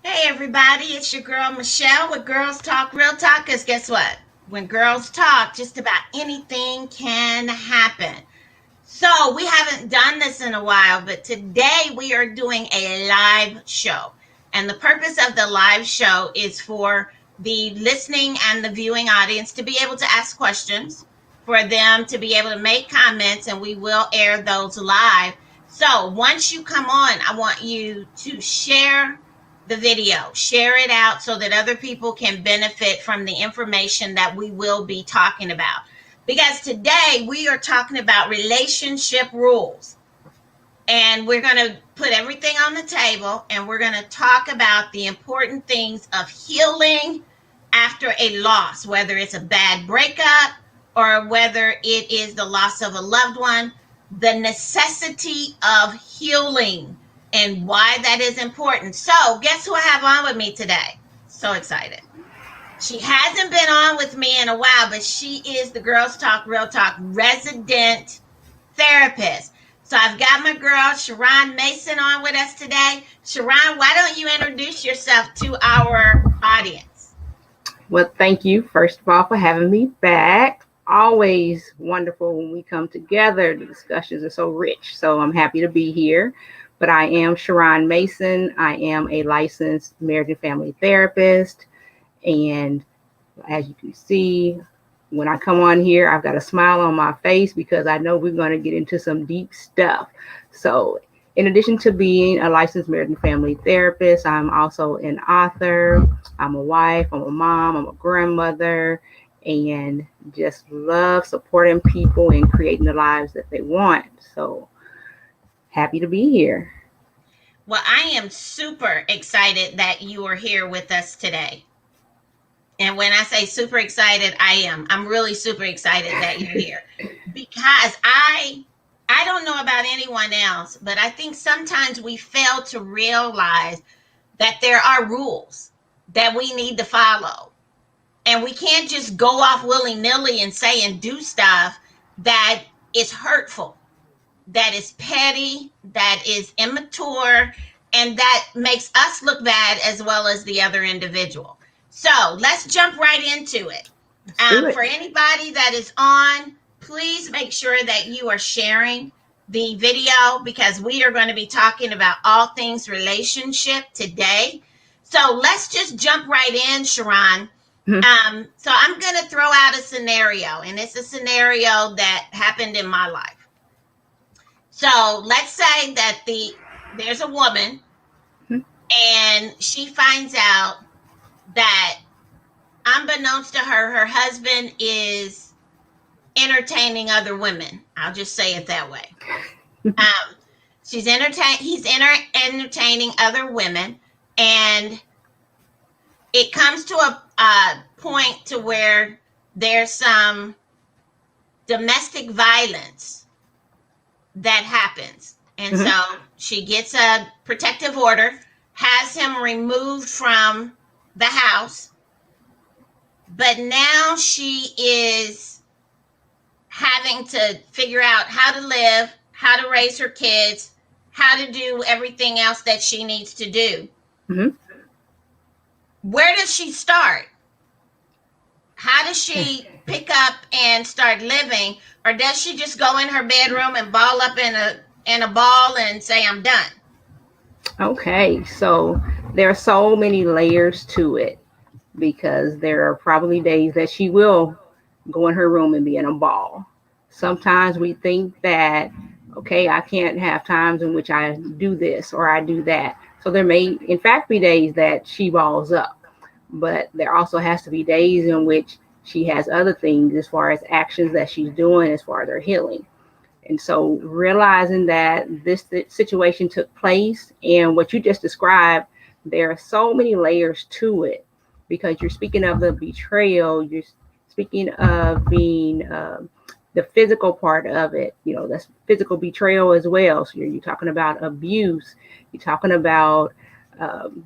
Hey everybody, it's your girl Michelle with Girls Talk Real Talk. Cause guess what? When girls talk, just about anything can happen. So we haven't done this in a while, but today we are doing a live show. And the purpose of the live show is for the listening and the viewing audience to be able to ask questions, for them to be able to make comments, and we will air those live. So once you come on, I want you to share the video, share it out so that other people can benefit from the information that we will be talking about. Because today we are talking about relationship rules. And we're going to put everything on the table and we're going to talk about the important things of healing after a loss, whether it's a bad breakup or whether it is the loss of a loved one, the necessity of healing and why that is important. So, guess who I have on with me today? So excited. She hasn't been on with me in a while, but she is the Girls Talk Real Talk resident therapist. So I've got my girl, Shar'ron Mason, on with us today. Shar'ron, why don't you introduce yourself to our audience? Well, thank you, first of all, for having me back. Always wonderful when we come together. The discussions are so rich. So I'm happy to be here. But I am Shar'ron Mason. I am a licensed marriage and family therapist. And as you can see, when I come on here, I've got a smile on my face because I know we're going to get into some deep stuff. So in addition to being a licensed marriage and family therapist, I'm also an author. I'm a wife, I'm a mom, I'm a grandmother, and just love supporting people and creating the lives that they want. So happy to be here. Well, I am super excited that you are here with us today. And when I say super excited, I'm really super excited that you're here because I don't know about anyone else, but I think sometimes we fail to realize that there are rules that we need to follow. And we can't just go off willy-nilly and say and do stuff that is hurtful, that is petty, that is immature, and that makes us look bad as well as the other individual. So let's jump right into it. Let's do it. For anybody that is on, please make sure that you are sharing the video because we are going to be talking about all things relationship today. So let's just jump right in, Shar'ron. Mhm. So I'm going to throw out a scenario, and it's a scenario that happened in my life. So let's say that there's a woman, Mhm. and she finds out that, unbeknownst to her, her husband is entertaining other women. I'll just say it that way. Um, entertaining other women, and it comes to a point to where there's some domestic violence that happens. And Mhm. so she gets a protective order, has him removed from the house, but now she is having to figure out how to live, how to raise her kids, how to do everything else that she needs to do. Mhm. Where does she start? How does Okay. she pick up and start living, or does she just go in her bedroom and ball up in a ball and say I'm done? Okay. So there are so many layers to it because there are probably days that she will go in her room and be in a ball. Sometimes we think that, okay, I can't have times in which I do this or I do that. So there may, in fact, be days that she balls up, but there also has to be days in which she has other things as far as actions that she's doing as far as her healing. And so realizing that this situation took place and what you just described, there are so many layers to it because you're speaking of the betrayal, you're speaking of being the physical part of it. You know, that's physical betrayal as well. So you're talking about abuse, you're talking about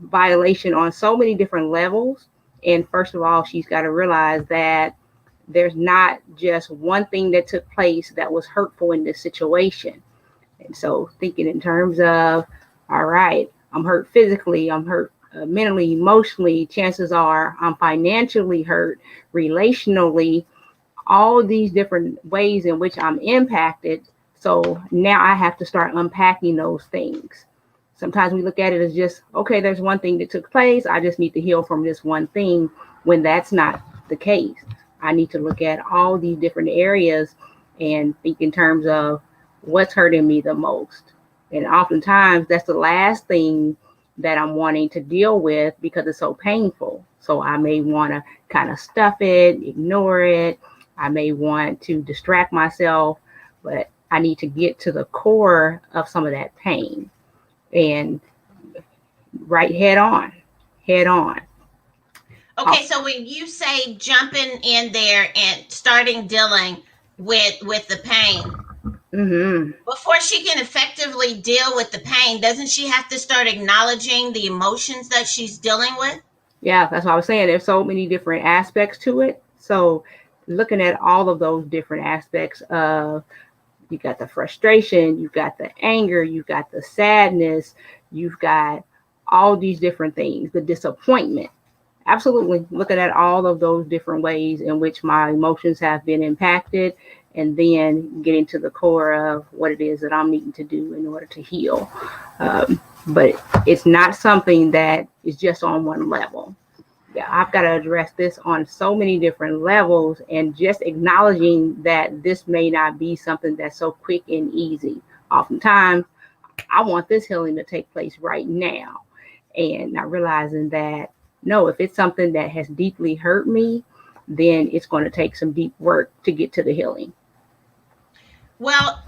violation on so many different levels. And first of all, she's got to realize that there's not just one thing that took place that was hurtful in this situation. And so thinking in terms of, all right, I'm hurt physically, I'm hurt mentally, emotionally, chances are I'm financially hurt, relationally, all these different ways in which I'm impacted. So now I have to start unpacking those things. Sometimes we look at it as just, okay, there's one thing that took place. I just need to heal from this one thing when that's not the case. I need to look at all these different areas and think in terms of what's hurting me the most. And oftentimes that's the last thing that I'm wanting to deal with because it's so painful. So I may want to kind of stuff it, ignore it. I may want to distract myself, but I need to get to the core of some of that pain and right head on. Okay, so when you say jumping in there and starting dealing with the pain, Mm-hmm. before she can effectively deal with the pain, doesn't she have to start acknowledging the emotions that she's dealing with? Yeah, that's what I was saying. There's so many different aspects to it. So looking at all of those different aspects of you got the frustration, you've got the anger, you've got the sadness, you've got all these different things, the disappointment. Absolutely. Looking at all of those different ways in which my emotions have been impacted, and then getting to the core of what it is that I'm needing to do in order to heal. But it's not something that is just on one level. Yeah, I've got to address this on so many different levels, and just acknowledging that this may not be something that's so quick and easy. Oftentimes, I want this healing to take place right now, and not realizing that no, if it's something that has deeply hurt me, then it's going to take some deep work to get to the healing. Well,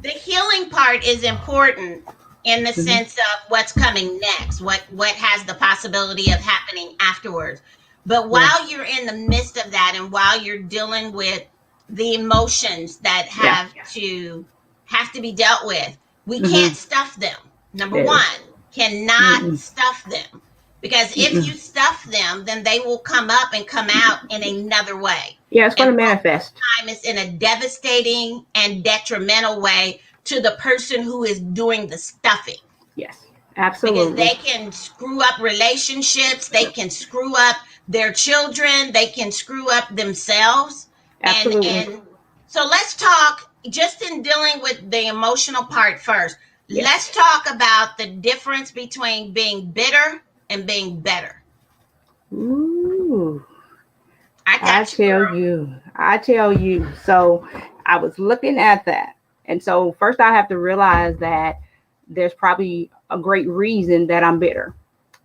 the healing part is important in the Mm-hmm. sense of what's coming next, what has the possibility of happening afterwards. But Yeah, while you're in the midst of that and while you're dealing with the emotions that yeah. have to be dealt with, we Mm-hmm. can't stuff them. Number No. one, cannot Mm-mm. stuff them, because if Mm-mm. you stuff them, then they will come up and come out in another way. Yeah, it's going And to most manifest. time it's in a devastating and detrimental way to the person who is doing the stuffing, Yes, because absolutely. they can screw up relationships, they can screw up their children, they can screw up themselves. Absolutely. And so let's talk just in dealing with the emotional part first. Yes. Let's talk about the difference between being bitter and being better. Ooh, I got you, girl. I tell you. So I was looking at that. And so first I have to realize that there's probably a great reason that I'm bitter.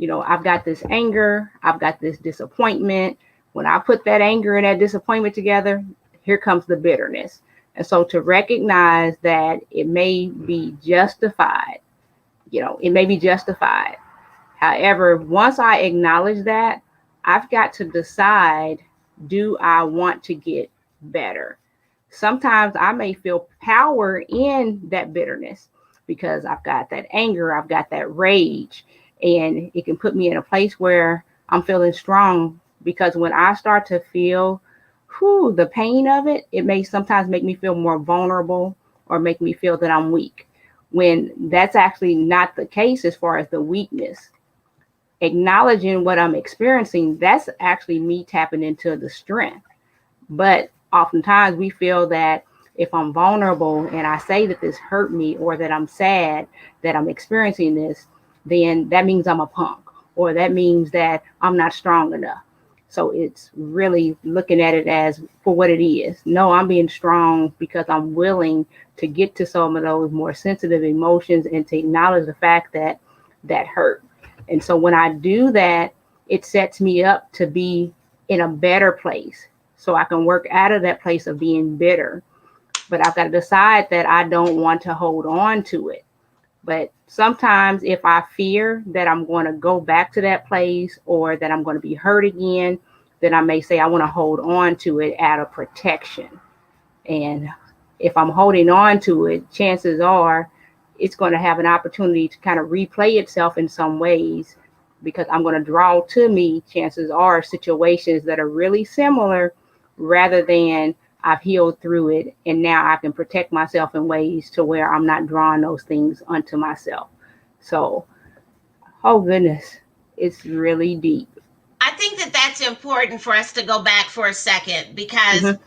I've got this anger, I've got this disappointment. When I put that anger and that disappointment together, here comes the bitterness. And so to recognize that it may be justified, it may be justified. However, once I acknowledge that, I've got to decide, do I want to get better? Sometimes I may feel power in that bitterness because I've got that anger, I've got that rage, and it can put me in a place where I'm feeling strong. Because when I start to feel the pain of it, it may sometimes make me feel more vulnerable or make me feel that I'm weak, when that's actually not the case as far as the weakness. Acknowledging what I'm experiencing, that's actually me tapping into the strength. But oftentimes we feel that if I'm vulnerable and I say that this hurt me or that I'm sad that I'm experiencing this, then that means I'm a punk, or that means that I'm not strong enough. So it's really looking at it as for what it is. No, I'm being strong because I'm willing to get to some of those more sensitive emotions and to acknowledge the fact that that hurt. And so when I do that, it sets me up to be in a better place so I can work out of that place of being bitter. But I've got to decide that I don't want to hold on to it. But sometimes if I fear that I'm going to go back to that place or that I'm going to be hurt again, then I may say I want to hold on to it out of protection. And if I'm holding on to it, chances are it's going to have an opportunity to kind of replay itself in some ways, because I'm going to draw to me, chances are, situations that are really similar, rather than I've healed through it and now I can protect myself in ways to where I'm not drawing those things unto myself. So, oh goodness, it's really deep. I think that that's important for us to go back for a second because Mm-hmm.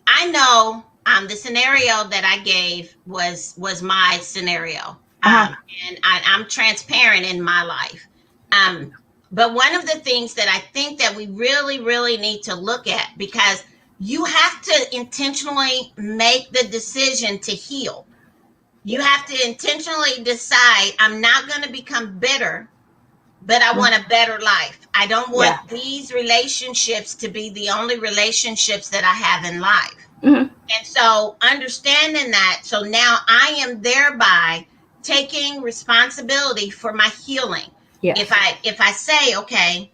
I know the scenario that I gave was my scenario, Uh-huh. and I'm transparent in my life. Um, but one of the things that I think that we really need to look at, because you have to intentionally make the decision to heal. You Yes. have to intentionally decide, I'm not going to become bitter, but I want a better life. I don't want Yeah. these relationships to be the only relationships that I have in life. Mm-hmm. And so understanding that, so now I am thereby taking responsibility for my healing. If Yes. I say, okay,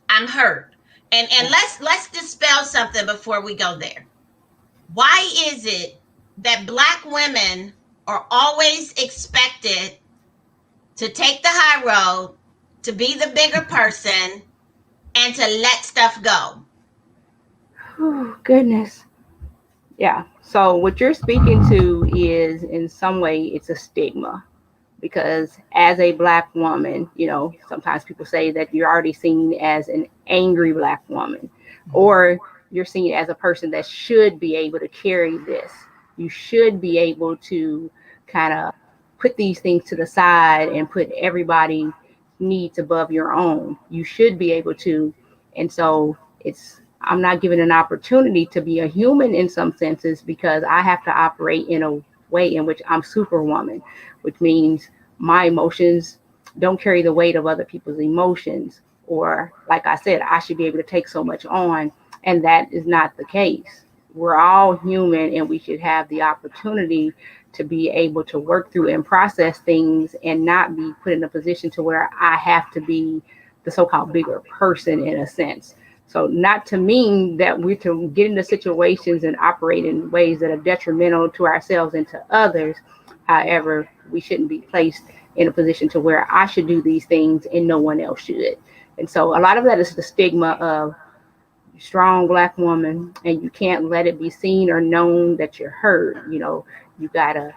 I'm hurt. And Yes. let's dispel something before we go there. Why is it that black women are always expected to take the high road, to be the bigger person, and to let stuff go? Oh, goodness. Yeah. So what you're speaking to is, in some way, it's a stigma, because as a black woman, sometimes people say that you're already seen as an angry black woman, or you're seen as a person that should be able to carry this. You should be able to kind of put these things to the side and put everybody needs above your own. You should be able to. And so I'm not given an opportunity to be a human in some senses, because I have to operate in a way in which I'm superwoman, which means my emotions don't carry the weight of other people's emotions. Or, like I said, I should be able to take so much on. And that is not the case. We're all human, and we should have the opportunity to be able to work through and process things and not be put in a position to where I have to be the so-called bigger person in a sense. So not to mean that we're to get into situations and operate in ways that are detrimental to ourselves and to others. However, we shouldn't be placed in a position to where I should do these things and no one else should. And so a lot of that is the stigma of strong black woman, and you can't let it be seen or known that you're hurt. You gotta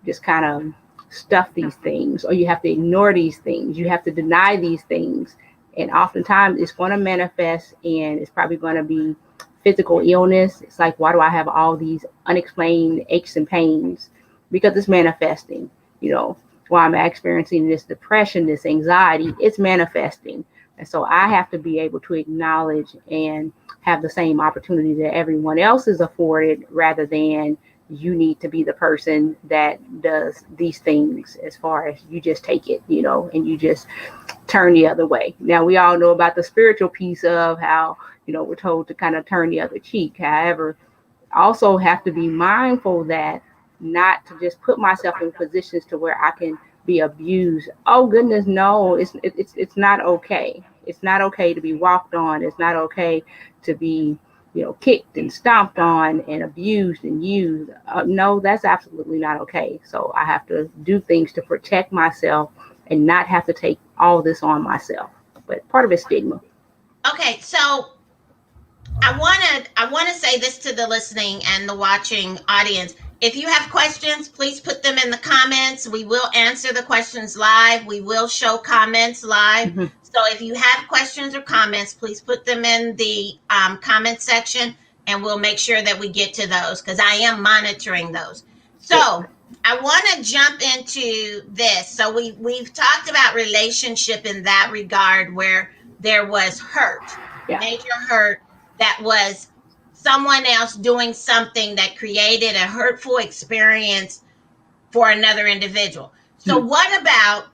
just kind of stuff these things, or you have to ignore these things. You have to deny these things. And oftentimes it's going to manifest, and it's probably going to be physical illness. It's like, why do I have all these unexplained aches and pains? Because it's manifesting. Why am I experiencing this depression, this anxiety? It's manifesting. And so I have to be able to acknowledge and have the same opportunity that everyone else is afforded, rather than you need to be the person that does these things, as far as you just take it, and you just turn the other way. Now, we all know about the spiritual piece of how, we're told to kind of turn the other cheek. However, I also have to be mindful that not to just put myself in positions to where I can be abused. Oh goodness, no, it's not okay. It's not okay to be walked on. It's not okay to be, kicked and stomped on and abused and used. No, that's absolutely not okay. So I have to do things to protect myself and not have to take all this on myself. But part of it's stigma. Okay, so I want to say this to the listening and the watching audience. If you have questions, please put them in the comments. We will answer the questions live. We will show comments live. Mm-hmm. So if you have questions or comments, please put them in the comment section, and we'll make sure that we get to those, because I am monitoring those. Good. So I want to jump into this. So we've talked about relationship in that regard, where there was hurt, Yeah. major hurt, that was someone else doing something that created a hurtful experience for another individual. So, what about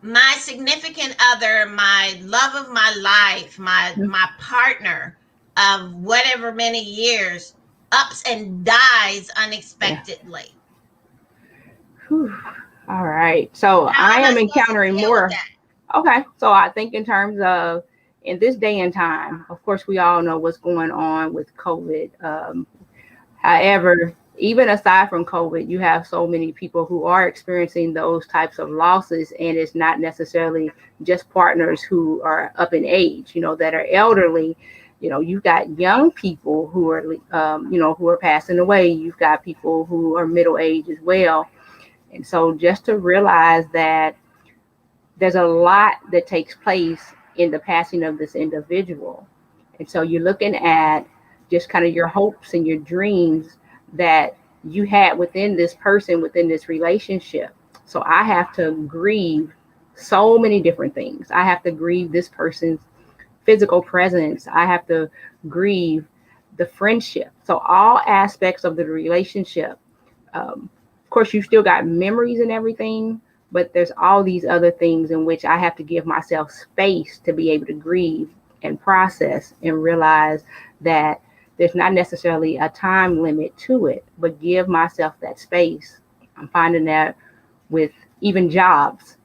my significant other, my love of my life, my partner of whatever many years, ups and dies unexpectedly? Whew. All right. So How I am I am supposed to encountering deal with more. that? Okay. So I think in terms of, in this day and time, of course, we all know what's going on with COVID. However, even aside from COVID, you have so many people who are experiencing those types of losses, and it's not necessarily just partners who are up in age, that are elderly. You've got young people who are, who are passing away. You've got people who are middle age as well. And so just to realize that there's a lot that takes place in the passing of this individual. And so you're looking at just kind of your hopes and your dreams that you had within this person, within this relationship. So I have to grieve so many different things. I have to grieve this person's physical presence. I have to grieve the friendship. So all aspects of the relationship. Of course, you still got memories and everything, but there's all these other things in which I have to give myself space to be able to grieve and process and realize that there's not necessarily a time limit to it, but give myself that space. I'm finding that with even jobs.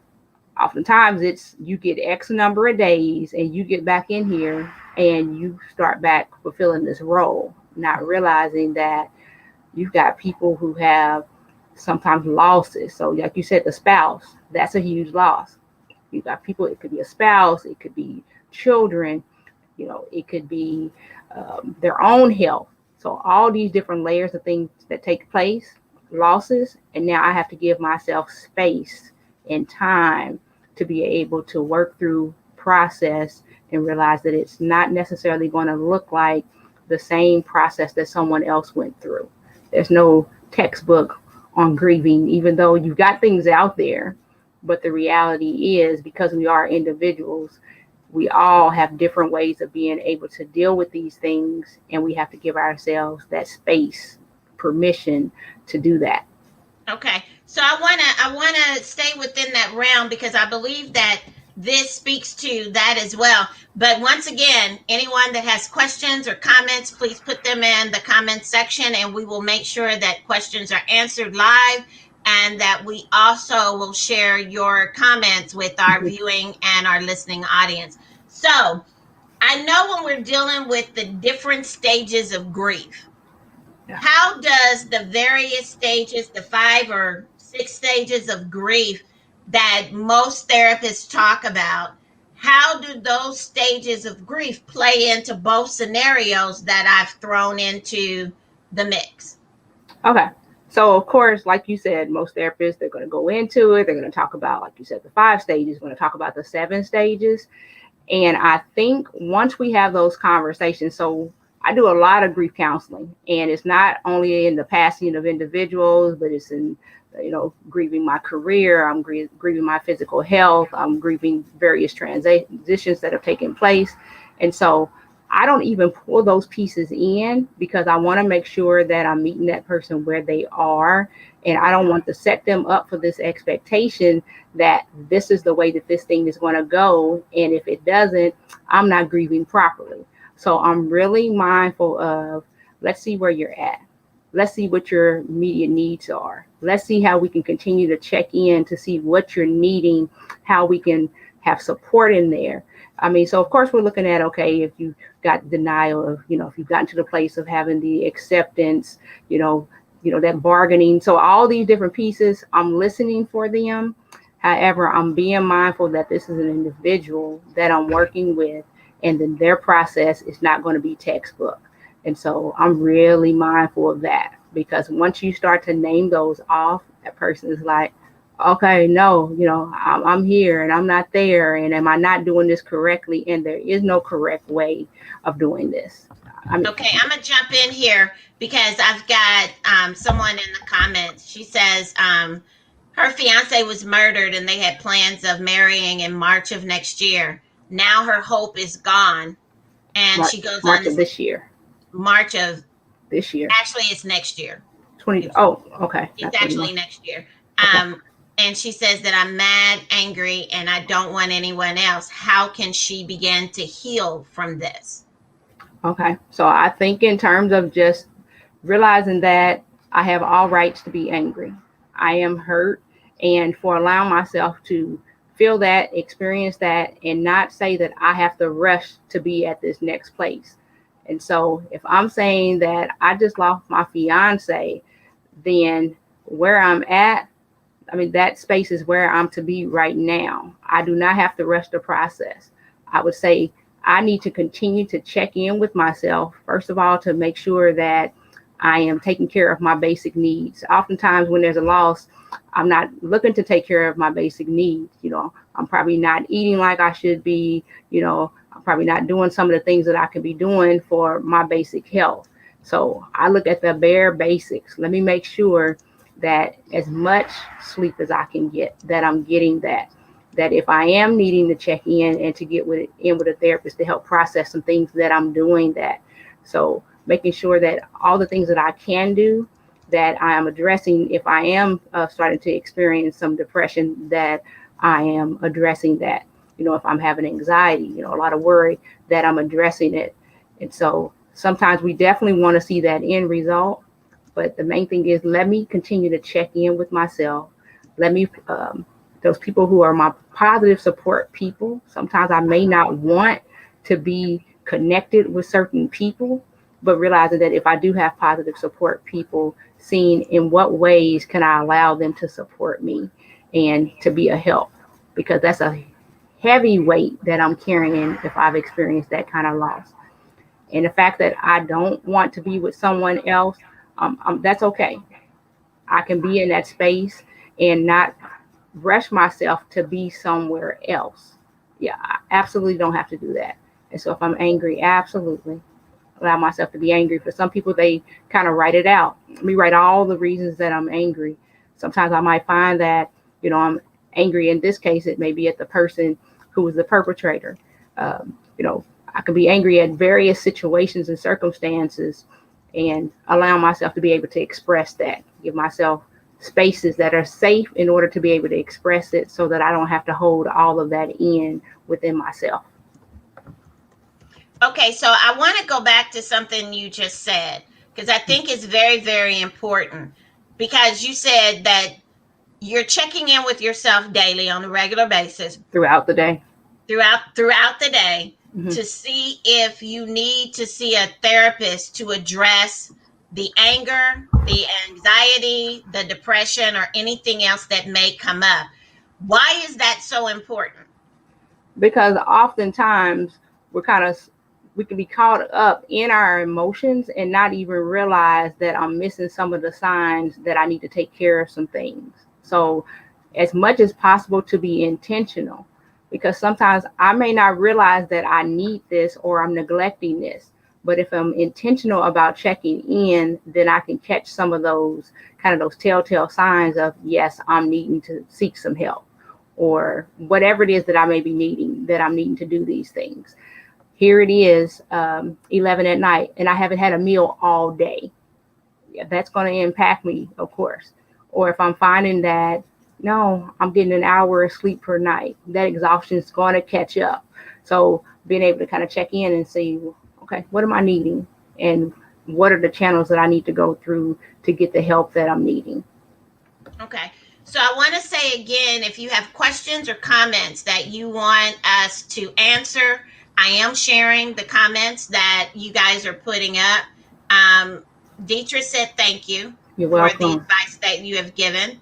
Oftentimes it's you get X number of days and you get back in here and you start back fulfilling this role, not realizing that you've got people who have sometimes losses. So like you said, the spouse, that's a huge loss. You've got people, it could be a spouse, it could be children, it could be their own health. So all these different layers of things that take place, losses, and now I have to give myself space and time to be able to work through, process, and realize that it's not necessarily going to look like the same process that someone else went through. There's no textbook on grieving, even though you've got things out there. But the reality is, because we are individuals, we all have different ways of being able to deal with these things, and we have to give ourselves that space, permission to do that. Okay. So I wanna stay within that realm, because I believe that this speaks to that as well. But once again, anyone that has questions or comments, please put them in the comment section, and we will make sure that questions are answered live, and that we also will share your comments with our viewing and our listening audience. So I know when we're dealing with the different stages of grief, Yeah. how does the various stages, the 5 or 6 stages of grief that most therapists talk about, how do those stages of grief play into both scenarios that I've thrown into the mix? Okay. So, of course, like you said, most therapists, they're going to go into it. They're going to talk about, like you said, the 5 stages. We're going to talk about the 7 stages. And I think once we have those conversations, so I do a lot of grief counseling, and it's not only in the passing of individuals, but it's in, grieving my career. I'm grieving my physical health. I'm grieving various transitions that have taken place. And so I don't even pull those pieces in because I want to make sure that I'm meeting that person where they are. And I don't want to set them up for this expectation that this is the way that this thing is going to go. And if it doesn't, I'm not grieving properly. So I'm really mindful of, let's see where you're at. Let's see what your immediate needs are. Let's see how we can continue to check in to see what you're needing, how we can have support in there. I mean, so of course we're looking at, okay, if you got denial of, if you've gotten to the place of having the acceptance, that bargaining. So all these different pieces, I'm listening for them. However, I'm being mindful that this is an individual that I'm working with, and then their process is not going to be textbook. And so I'm really mindful of that, because once you start to name those off, that person is like, okay, no, I'm here and I'm not there. And am I not doing this correctly? And there is no correct way of doing this. Okay, I'm going to jump in here because I've got someone in the comments. She says her fiance was murdered and they had plans of marrying in March of next year. Now her hope is gone. And she goes March of this year. March of this year. Actually, it's next year. 20. Oh, okay. It's actually next year. Okay. And she says that I'm mad, angry, and I don't want anyone else. How can she begin to heal from this? Okay. So I think in terms of just realizing that I have all rights to be angry. I am hurt, and for allowing myself to feel that, experience that, and not say that I have to rush to be at this next place. And so if I'm saying that I just lost my fiance, then where I'm at, that space is where I'm to be right now. I do not have to rush the process. I would say I need to continue to check in with myself, first of all, to make sure that I am taking care of my basic needs. Oftentimes when there's a loss, I'm not looking to take care of my basic needs. I'm probably not eating like I should be. I'm probably not doing some of the things that I could be doing for my basic health. So I look at the bare basics. Let me make sure that as much sleep as I can get, that I'm getting that if I am needing to check in and to get with a therapist to help process some things, that I'm doing that. So making sure that all the things that I can do, that I am addressing. If I am starting to experience some depression, that I am addressing that. If I'm having anxiety, a lot of worry, that I'm addressing it. And so sometimes we definitely want to see that end result. But the main thing is, let me continue to check in with myself. Let me, those people who are my positive support people, sometimes I may not want to be connected with certain people, but realizing that if I do have positive support people, seeing in what ways can I allow them to support me and to be a help, because that's a heavy weight that I'm carrying if I've experienced that kind of loss. And the fact that I don't want to be with someone else, that's okay. I can be in that space and not rush myself to be somewhere else. Yeah, I absolutely don't have to do that. And so if I'm angry, absolutely allow myself to be angry. For some people, they kind of write it out. Let me write all the reasons that I'm angry. Sometimes I might find that, I'm angry. In this case, it may be at the person who was the perpetrator. I could be angry at various situations and circumstances, and allow myself to be able to express that, give myself spaces that are safe in order to be able to express it, so that I don't have to hold all of that in within myself. Okay, so I want to go back to something you just said, because I think it's very, very important, because you said that you're checking in with yourself daily on a regular basis throughout the day mm-hmm. to see if you need to see a therapist to address the anger, the anxiety, the depression, or anything else that may come up. Why is that so important? Because oftentimes we're kind of we can be caught up in our emotions and not even realize that I'm missing some of the signs that I need to take care of some things. So as much as possible to be intentional, because sometimes I may not realize that I need this or I'm neglecting this. But if I'm intentional about checking in, then I can catch some of those telltale signs of, yes, I'm needing to seek some help, or whatever it is that I may be needing, that I'm needing to do these things. Here it is, 11 at night, and I haven't had a meal all day. Yeah, that's going to impact me, of course. Or if I'm finding that, no, I'm getting an hour of sleep per night, that exhaustion is going to catch up. So being able to kind of check in and see, okay, what am I needing? And what are the channels that I need to go through to get the help that I'm needing? Okay. So I want to say again, if you have questions or comments that you want us to answer, I am sharing the comments that you guys are putting up. Deetra said thank you You're for the welcome. advice that you have given.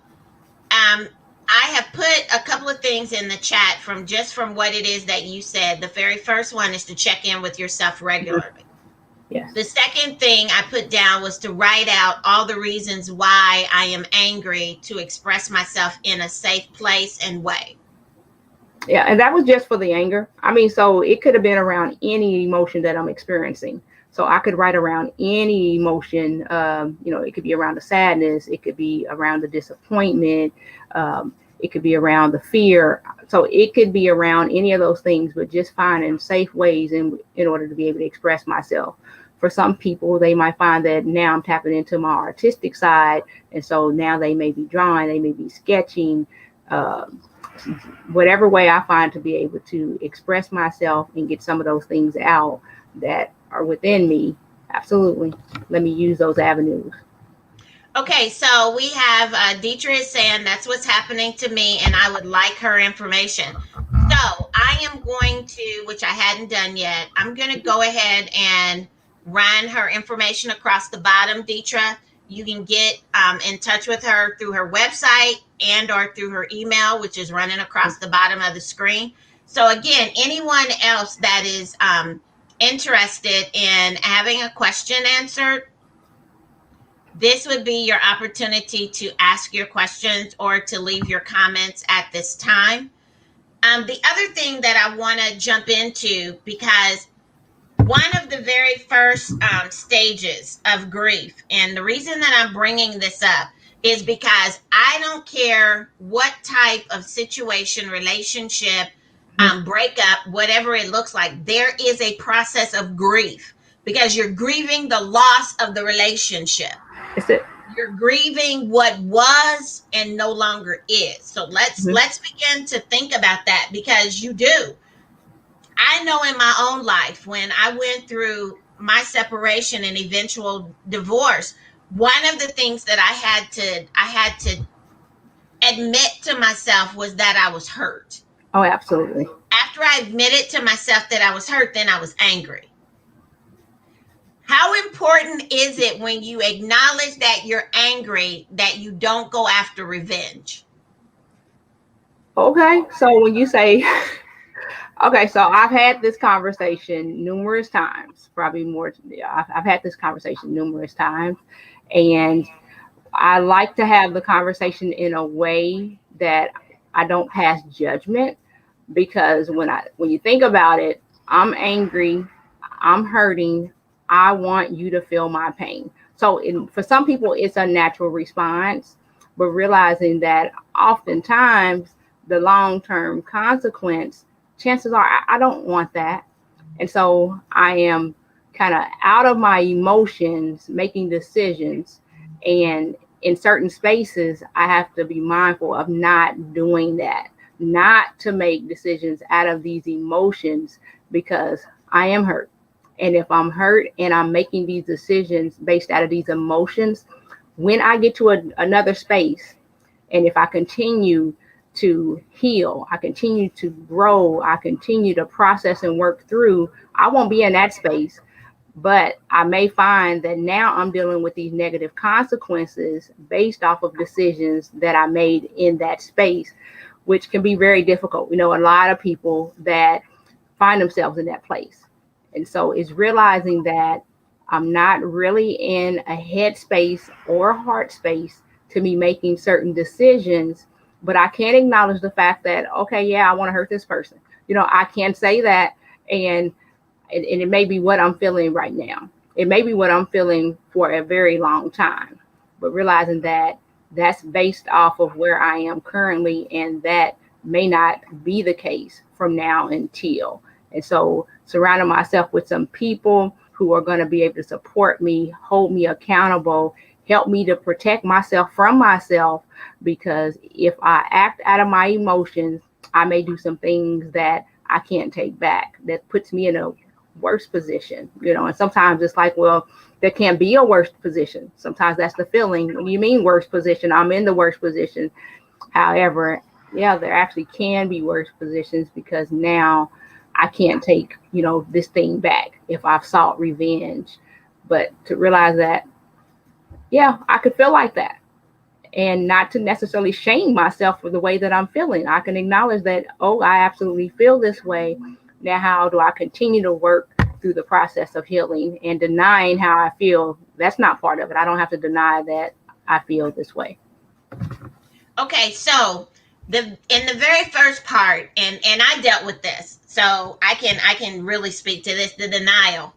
I have put a couple of things in the chat from what it is that you said. The very first one is to check in with yourself regularly. Yes. The second thing I put down was to write out all the reasons why I am angry, to express myself in a safe place and way. Yeah, and that was just for the anger. I mean, so it could have been around any emotion that I'm experiencing. So I could write around any emotion. It could be around the sadness. It could be around the disappointment. It could be around the fear. So it could be around any of those things, but just finding safe ways in order to be able to express myself. For some people, they might find that now I'm tapping into my artistic side. And so now they may be drawing, they may be sketching, whatever way I find to be able to express myself and get some of those things out that are within me. Absolutely. Let me use those avenues. Okay, so we have Deetra is saying that's what's happening to me, and I would like her information. So I am going to, which I hadn't done yet, I'm going to go ahead and run her information across the bottom, Deetra. You can get in touch with her through her website and or through her email, which is running across the bottom of the screen. So again, anyone else that is interested in having a question answered, this would be your opportunity to ask your questions or to leave your comments at this time. The other thing that I want to jump into, because one of the very first stages of grief, and the reason that I'm bringing this up is because I don't care what type of situation, relationship, breakup, whatever it looks like, there is a process of grief because you're grieving the loss of the relationship. That's it. You're grieving what was and no longer is. So let's begin to think about that, because you do. I know in my own life, when I went through my separation and eventual divorce, one of the things that I had to admit to myself was that I was hurt. Oh, absolutely. After I admitted to myself that I was hurt, then I was angry. How important is it when you acknowledge that you're angry that you don't go after revenge? Okay, so when you say, okay, so I've had this conversation numerous times, probably more. I've had this conversation numerous times, and I like to have the conversation in a way that I don't pass judgment, because when you think about it, I'm angry, I'm hurting, I want you to feel my pain. So for some people, it's a natural response, but realizing that oftentimes the long-term consequence, chances are I don't want that. And so I am kind of out of my emotions, making decisions. And in certain spaces, I have to be mindful of not doing that, not to make decisions out of these emotions, because I am hurt. And if I'm hurt and I'm making these decisions based out of these emotions, when I get to another space, and if I continue to heal, I continue to grow, I continue to process and work through, I won't be in that space. But I may find that now I'm dealing with these negative consequences based off of decisions that I made in that space, which can be very difficult. We know a lot of people that find themselves in that place. And so it's realizing that I'm not really in a headspace or heart space to be making certain decisions, but I can acknowledge the fact that, okay, yeah, I want to hurt this person. I can say that, and it may be what I'm feeling right now. It may be what I'm feeling for a very long time, but realizing that that's based off of where I am currently, and that may not be the case from now until. And so surrounding myself with some people who are going to be able to support me, hold me accountable, help me to protect myself from myself, because if I act out of my emotions, I may do some things that I can't take back. That puts me in a worse position, and sometimes it's like, well, there can't be a worse position. Sometimes that's the feeling. When you mean worse position, I'm in the worst position. However, yeah, there actually can be worse positions, because now I can't take, this thing back if I've sought revenge. But to realize that, yeah, I could feel like that, and not to necessarily shame myself for the way that I'm feeling. I can acknowledge that, oh, I absolutely feel this way. Now, how do I continue to work through the process of healing? And denying how I feel, that's not part of it. I don't have to deny that I feel this way. Okay, so in the very first part, and I dealt with this, so I can really speak to this, the denial.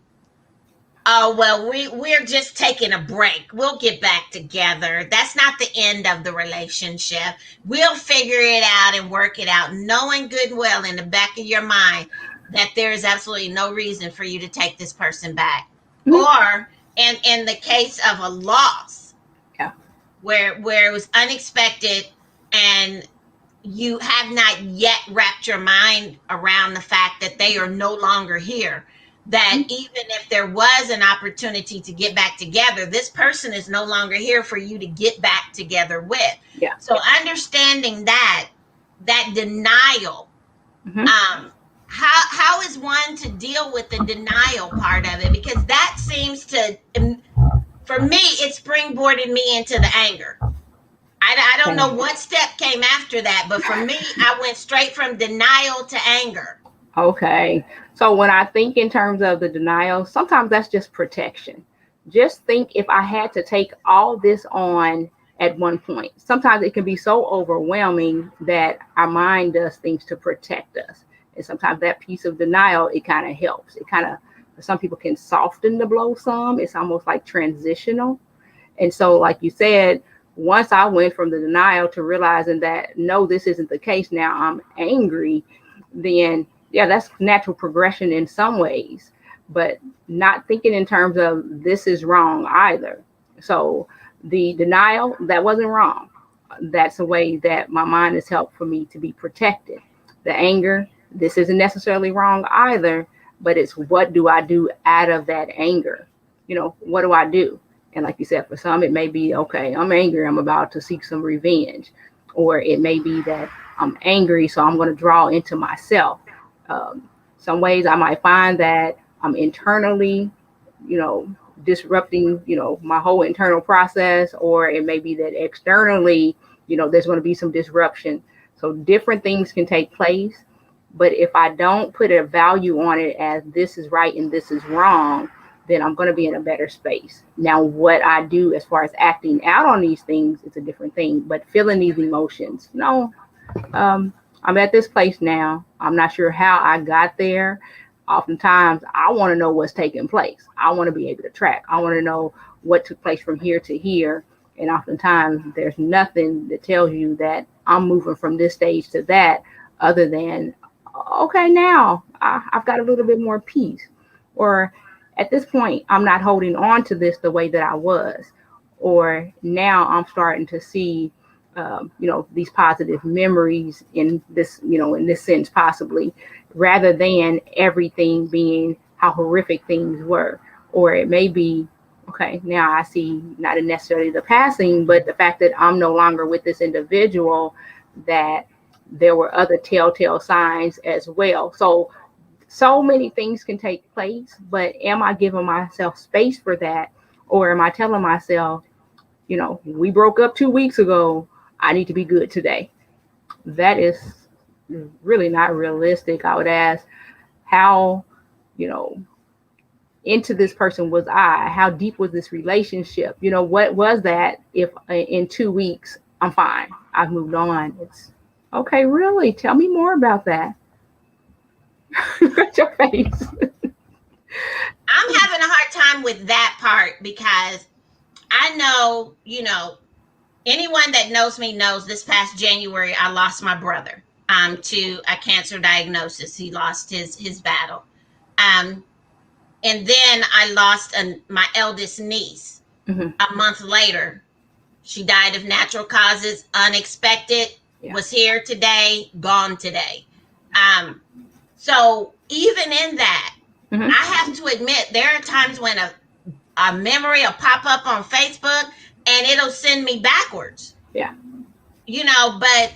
Oh, well, we're just taking a break. We'll get back together. That's not the end of the relationship. We'll figure it out and work it out, knowing good and well in the back of your mind that there is absolutely no reason for you to take this person back. Mm-hmm. Or in the case of a loss, Yeah. where it was unexpected, and you have not yet wrapped your mind around the fact that they are no longer here, that even if there was an opportunity to get back together, this person is no longer here for you to get back together with. Yeah. So understanding that denial, Mm-hmm. how is one to deal with the denial part of it? Because that seems to, for me, it springboarded me into the anger. I don't know what step came after that, but for me, I went straight from denial to anger. Okay. So when I think in terms of the denial, sometimes that's just protection. Just think, if I had to take all this on at one point, sometimes it can be so overwhelming that our mind does things to protect us. And sometimes that piece of denial, it kind of helps. It kind of, some people can soften the blow some. It's almost like transitional. And so, like you said, once I went from the denial to realizing that, no, this isn't the case, now I'm angry, then yeah, that's natural progression in some ways, but not thinking in terms of this is wrong either. So the denial, that wasn't wrong. That's a way that my mind has helped for me to be protected. The anger, this isn't necessarily wrong either, but it's what do I do out of that anger? What do I do? And like you said, for some, it may be, okay, I'm angry, I'm about to seek some revenge. Or it may be that I'm angry, so I'm going to draw into myself. Some ways I might find that I'm internally, disrupting, my whole internal process, or it may be that externally, there's going to be some disruption. So different things can take place. But if I don't put a value on it as this is right and this is wrong, then I'm going to be in a better space. Now, what I do as far as acting out on these things is a different thing, but feeling these emotions, I'm at this place now. I'm not sure how I got there. Oftentimes, I want to know what's taking place. I want to be able to track. I want to know what took place from here to here. And oftentimes, there's nothing that tells you that I'm moving from this stage to that, other than, okay, now I've got a little bit more peace. Or at this point, I'm not holding on to this the way that I was. Or now I'm starting to see these positive memories in this, in this sense, possibly, rather than everything being how horrific things were. Or it may be, okay, now I see not necessarily the passing, but the fact that I'm no longer with this individual, that there were other telltale signs as well. So many things can take place, but am I giving myself space for that? Or am I telling myself, we broke up 2 weeks ago, I need to be good today? That is really not realistic. I would ask, how into this person was I? How deep was this relationship? What was that? If in 2 weeks I'm fine, I've moved on. It's okay. Really? Tell me more about that. Look at your face. I'm having a hard time with that part because I know, anyone that knows me knows this past January I lost my brother to a cancer diagnosis. He lost his battle. Um and then I lost my eldest niece Mm-hmm. a month later. She died of natural causes, unexpected, Yeah. was here today, gone today. So even in that, Mm-hmm. I have to admit there are times when a memory will pop up on Facebook and it'll send me backwards. Yeah. But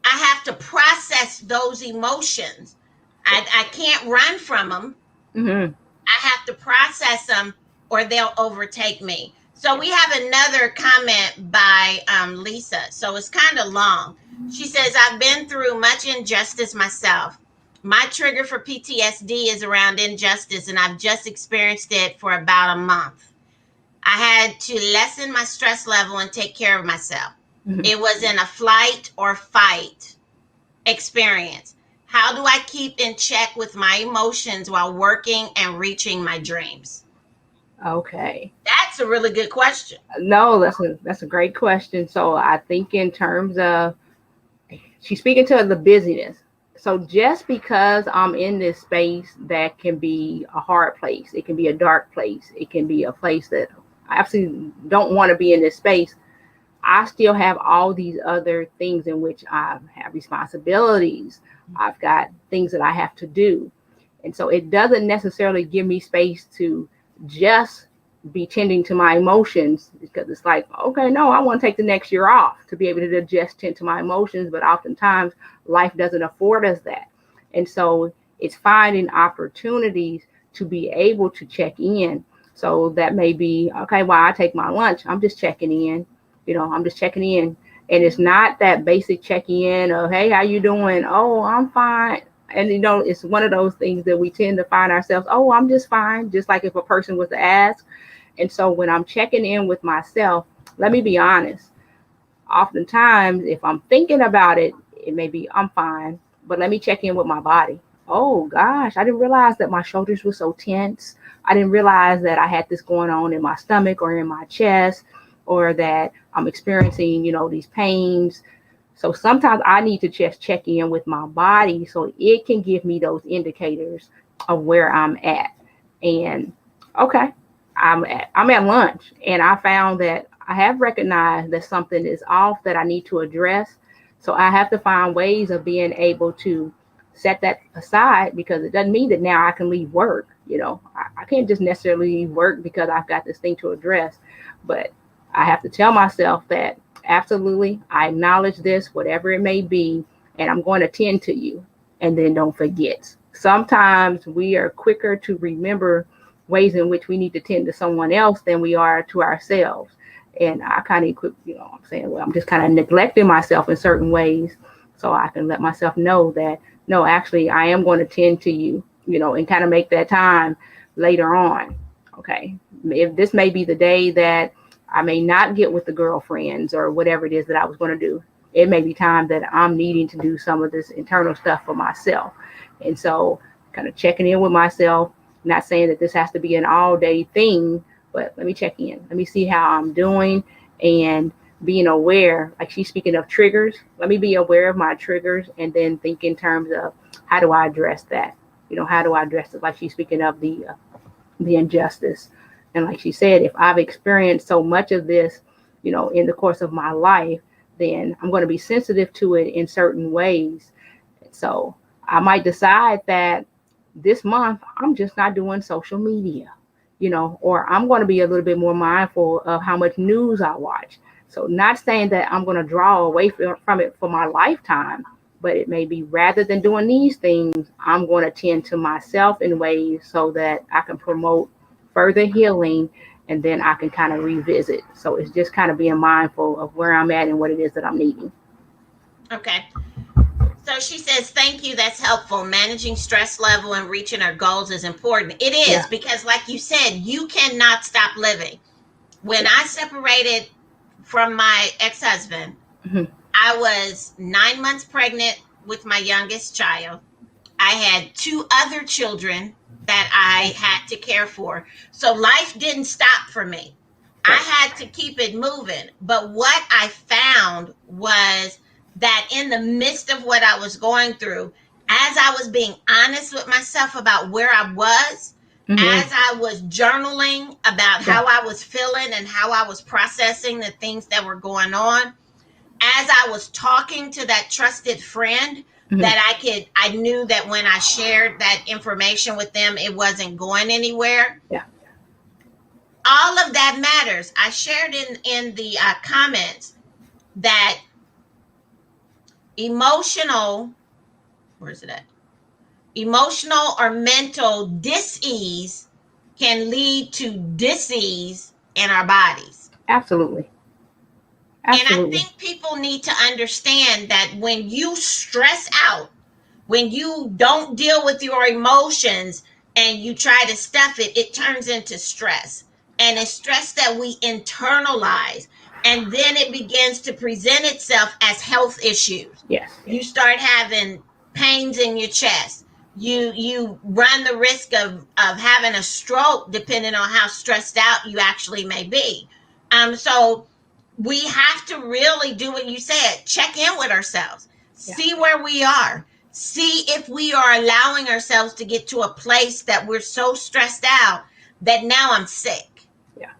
I have to process those emotions. I can't run from them. Mm-hmm. I have to process them or they'll overtake me. So we have another comment by Lisa. So it's kind of long. She says, I've been through much injustice myself. My trigger for PTSD is around injustice, and I've just experienced it for about a month. I had to lessen my stress level and take care of myself. Mm-hmm. It was in a flight or fight experience. How do I keep in check with my emotions while working and reaching my dreams? Okay. That's a really good question. No, that's a great question. So I think in terms of, she's speaking to the busyness. So just because I'm in this space that can be a hard place, it can be a dark place, it can be a place that I absolutely don't want to be in this space, I still have all these other things in which I have responsibilities. I've got things that I have to do. And so it doesn't necessarily give me space to just be tending to my emotions, because it's like, okay, no, I want to take the next year off to be able to just tend to my emotions. But oftentimes life doesn't afford us that. And so it's finding opportunities to be able to check in. So that may be, okay, while I take my lunch, I'm just checking in. I'm just checking in. And it's not that basic check-in of, hey, how you doing? Oh, I'm fine. And, it's one of those things that we tend to find ourselves, oh, I'm just fine. Just like if a person was to ask. And so when I'm checking in with myself, let me be honest. Oftentimes, if I'm thinking about it, it may be, I'm fine. But let me check in with my body. Oh, gosh, I didn't realize that my shoulders were so tense. I didn't realize that I had this going on in my stomach or in my chest, or that I'm experiencing, these pains. So sometimes I need to just check in with my body so it can give me those indicators of where I'm at. And okay, I'm at lunch, and I found that I have recognized that something is off that I need to address. So I have to find ways of being able to set that aside, because it doesn't mean that now I can leave work. I can't just necessarily leave work because I've got this thing to address. But I have to tell myself that absolutely, I acknowledge this, whatever it may be, and I'm going to tend to you. And then don't forget. Sometimes we are quicker to remember ways in which we need to tend to someone else than we are to ourselves. And I kind of, I'm saying, well, I'm just kind of neglecting myself in certain ways, so I can let myself know that, no, actually, I am going to tend to you, and kind of make that time later on. Okay. If this may be the day that I may not get with the girlfriends or whatever it is that I was going to do, it may be time that I'm needing to do some of this internal stuff for myself. And so kind of checking in with myself, not saying that this has to be an all day thing, but let me check in. Let me see how I'm doing, and being aware, like she's speaking of triggers. Let me be aware of my triggers and then think in terms of, how do I address that? How do I address it? Like she's speaking of the injustice. And like she said, if I've experienced so much of this, in the course of my life, then I'm going to be sensitive to it in certain ways. So I might decide that this month I'm just not doing social media, or I'm going to be a little bit more mindful of how much news I watch. So not saying that I'm going to draw away from it for my lifetime, but it may be, rather than doing these things, I'm going to tend to myself in ways so that I can promote further healing, and then I can kind of revisit. So it's just kind of being mindful of where I'm at and what it is that I'm needing. Okay. So So she says, thank you. That's helpful. Managing stress level and reaching our goals is important. It is Yeah. because, like you said, you cannot stop living. When I separated from my ex-husband, Mhm. I was 9 months pregnant with my youngest child. I had two other children that I had to care for. So life didn't stop for me. I Right. had to keep it moving. But what I found was that in the midst of what I was going through, as I was being honest with myself about where I was, Hmm. as I was journaling about Yeah. how I was feeling and how I was processing the things that were going on, as I was talking to that trusted friend Hmm. that I knew that when I shared that information with them, it wasn't going anywhere. Yeah. All of that matters. I shared in the comments that emotional, where's it at? Emotional or mental dis-ease can lead to dis-ease in our bodies. Absolutely. And I Absolutely. think people need to understand that when you stress out, when you don't deal with your emotions and you try to stuff it, it turns into stress. And it's stress that we internalize. And then it begins to present itself as health issues. Yes. You start having pains in your chest. You run the risk of having a stroke depending on how stressed out you actually may be. So we have to really do what you said, check in with ourselves, Yeah. see where we are, see if we are allowing ourselves to get to a place that we're so stressed out that now I'm sick. Yeah.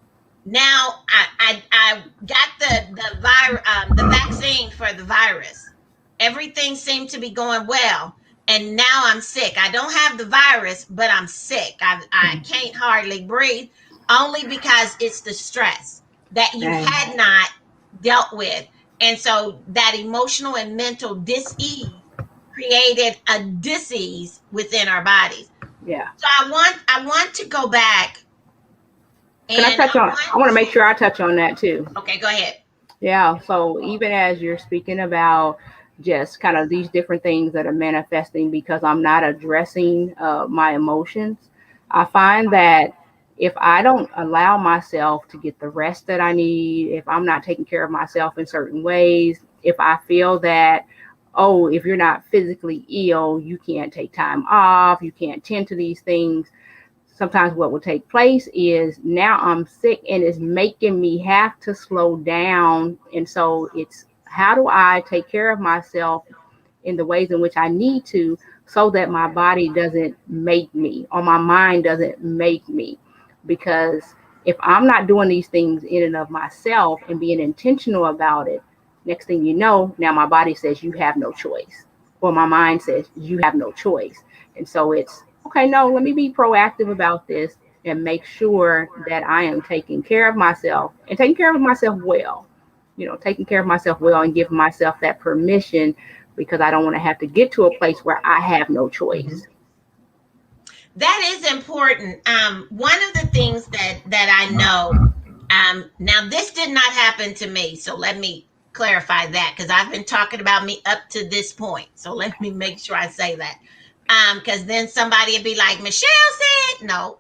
Now I got the vaccine for the virus. Everything seemed to be going well, and now I'm sick. I don't have the virus, but I'm sick. I Mhm. can't hardly breathe, only because it's the stress that you And had not dealt with, and so that emotional and mental dis-ease created a disease within our bodies. yeah. So I want to go back, Can I and touch I on? I want want to make to. sure I touch on that too. Okay, go ahead. Yeah. So even as you're speaking about just kind of these different things that are manifesting because I'm not addressing my emotions, I find that if I don't allow myself to get the rest that I need, if I'm not taking care of myself in certain ways, if I feel that, oh, if you're not physically ill, you can't take time off, you can't tend to these things. Sometimes what will take place is now I'm sick and it's making me have to slow down. And so it's how do I take care of myself in the ways in which I need to so that my body doesn't make me or my mind doesn't make me. Because if I'm not doing these things in and of myself and being intentional about it, next thing you know, now my body says you have no choice. Or my mind says you have no choice. And so it's okay, no, let me be proactive about this and make sure that I am taking care of myself and taking care of myself well. Taking care of myself well and giving myself that permission because I don't want to have to get to a place where I have no choice. That is important. One of the things that I know. Now this did not happen to me, so let me clarify that because I've been talking about me up to this point. So let me make sure I say that. Because then somebody would be like, Michelle said, no.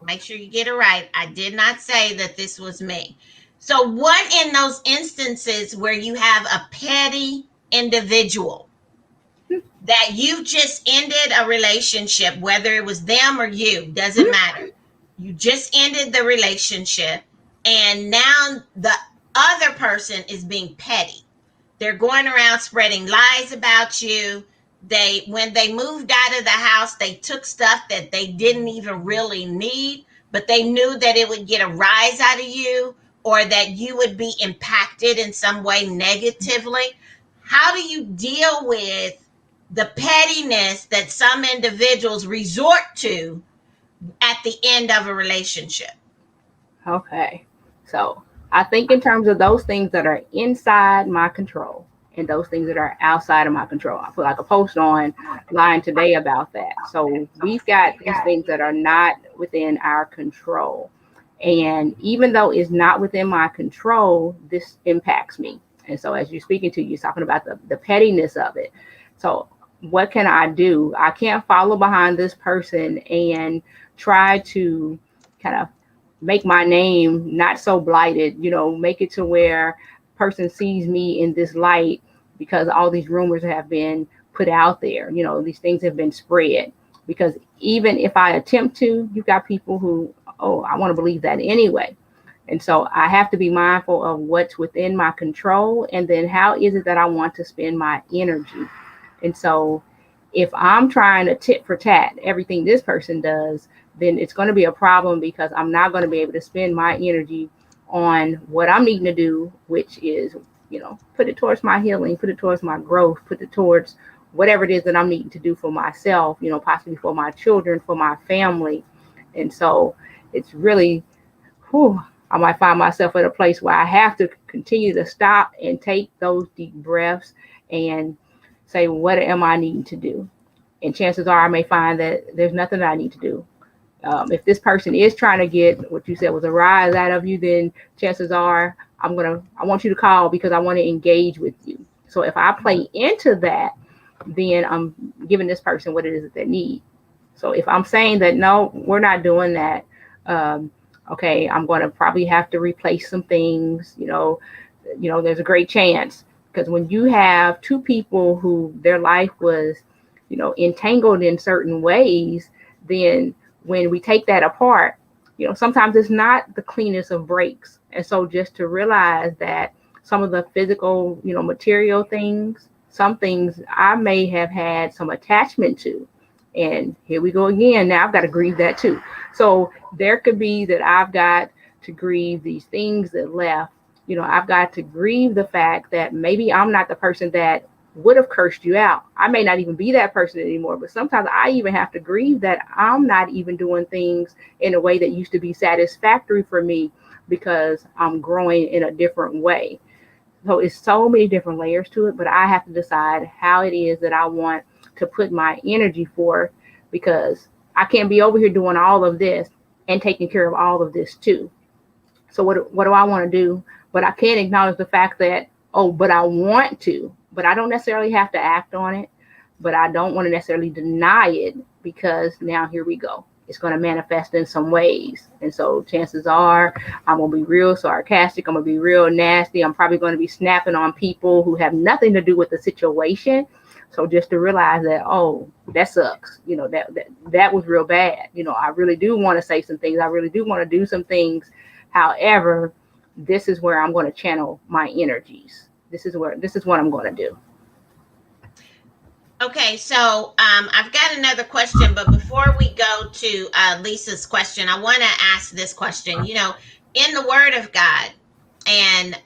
Make sure you get it right. I did not say that this was me. So, what in those instances where you have a petty individual that you just ended a relationship, whether it was them or you, doesn't matter. You just ended the relationship, and now the other person is being petty. They're going around spreading lies about you. When they moved out of the house, they took stuff that they didn't even really need, but they knew that it would get a rise out of you or that you would be impacted in some way negatively. How do you deal with the pettiness that some individuals resort to at the end of a relationship? Okay. So I think in terms of those things that are inside my control and those things that are outside of my control. I put like a post online today about that. So we've got these things that are not within our control. And even though it's not within my control, this impacts me. And so as you're speaking to, you're talking about the pettiness of it. So what can I do? I can't follow behind this person and try to kind of make my name not so blighted, make it to where person sees me in this light because all these rumors have been put out there. These things have been spread. Because even if I attempt to, you've got people who, oh, I want to believe that anyway. And so I have to be mindful of what's within my control, and then how is it that I want to spend my energy. And so if I'm trying to tit for tat everything this person does, then it's going to be a problem, because I'm not going to be able to spend my energy on what I'm needing to do, which is, put it towards my healing, put it towards my growth, put it towards whatever it is that I'm needing to do for myself, possibly for my children, for my family. And so it's really, I might find myself at a place where I have to continue to stop and take those deep breaths and say, what am I needing to do? And chances are I may find that there's nothing that I need to do. If this person is trying to get what you said was a rise out of you, then chances are I want you to call, because I want to engage with you. So if I play into that, then I'm giving this person what it is that they need. So if I'm saying that, no, we're not doing that, okay, I'm going to probably have to replace some things, there's a great chance, because when you have two people who their life was, entangled in certain ways, then when we take that apart, sometimes it's not the cleanest of breaks. And so just to realize that some of the physical, material things, some things I may have had some attachment to. And here we go again. Now I've got to grieve that too. So there could be that I've got to grieve these things that left. I've got to grieve the fact that maybe I'm not the person that would have cursed you out. I may not even be that person anymore, but sometimes I even have to grieve that I'm not even doing things in a way that used to be satisfactory for me, because I'm growing in a different way. So it's so many different layers to it, but I have to decide how it is that I want to put my energy forth, because I can't be over here doing all of this and taking care of all of this too. So what do I want to do? But I can't acknowledge the fact that, but I want to, but I don't necessarily have to act on it, but I don't want to necessarily deny it, because now here we go. It's going to manifest in some ways. And so chances are I'm going to be real sarcastic. I'm going to be real nasty. I'm probably going to be snapping on people who have nothing to do with the situation. So just to realize that, that sucks. That was real bad. I really do want to say some things. I really do want to do some things. However, this is where I'm going to channel my energies. This is what I'm going to do. Okay, so I've got another question, but before we go to Lisa's question, I want to ask this question. In the Word of God, and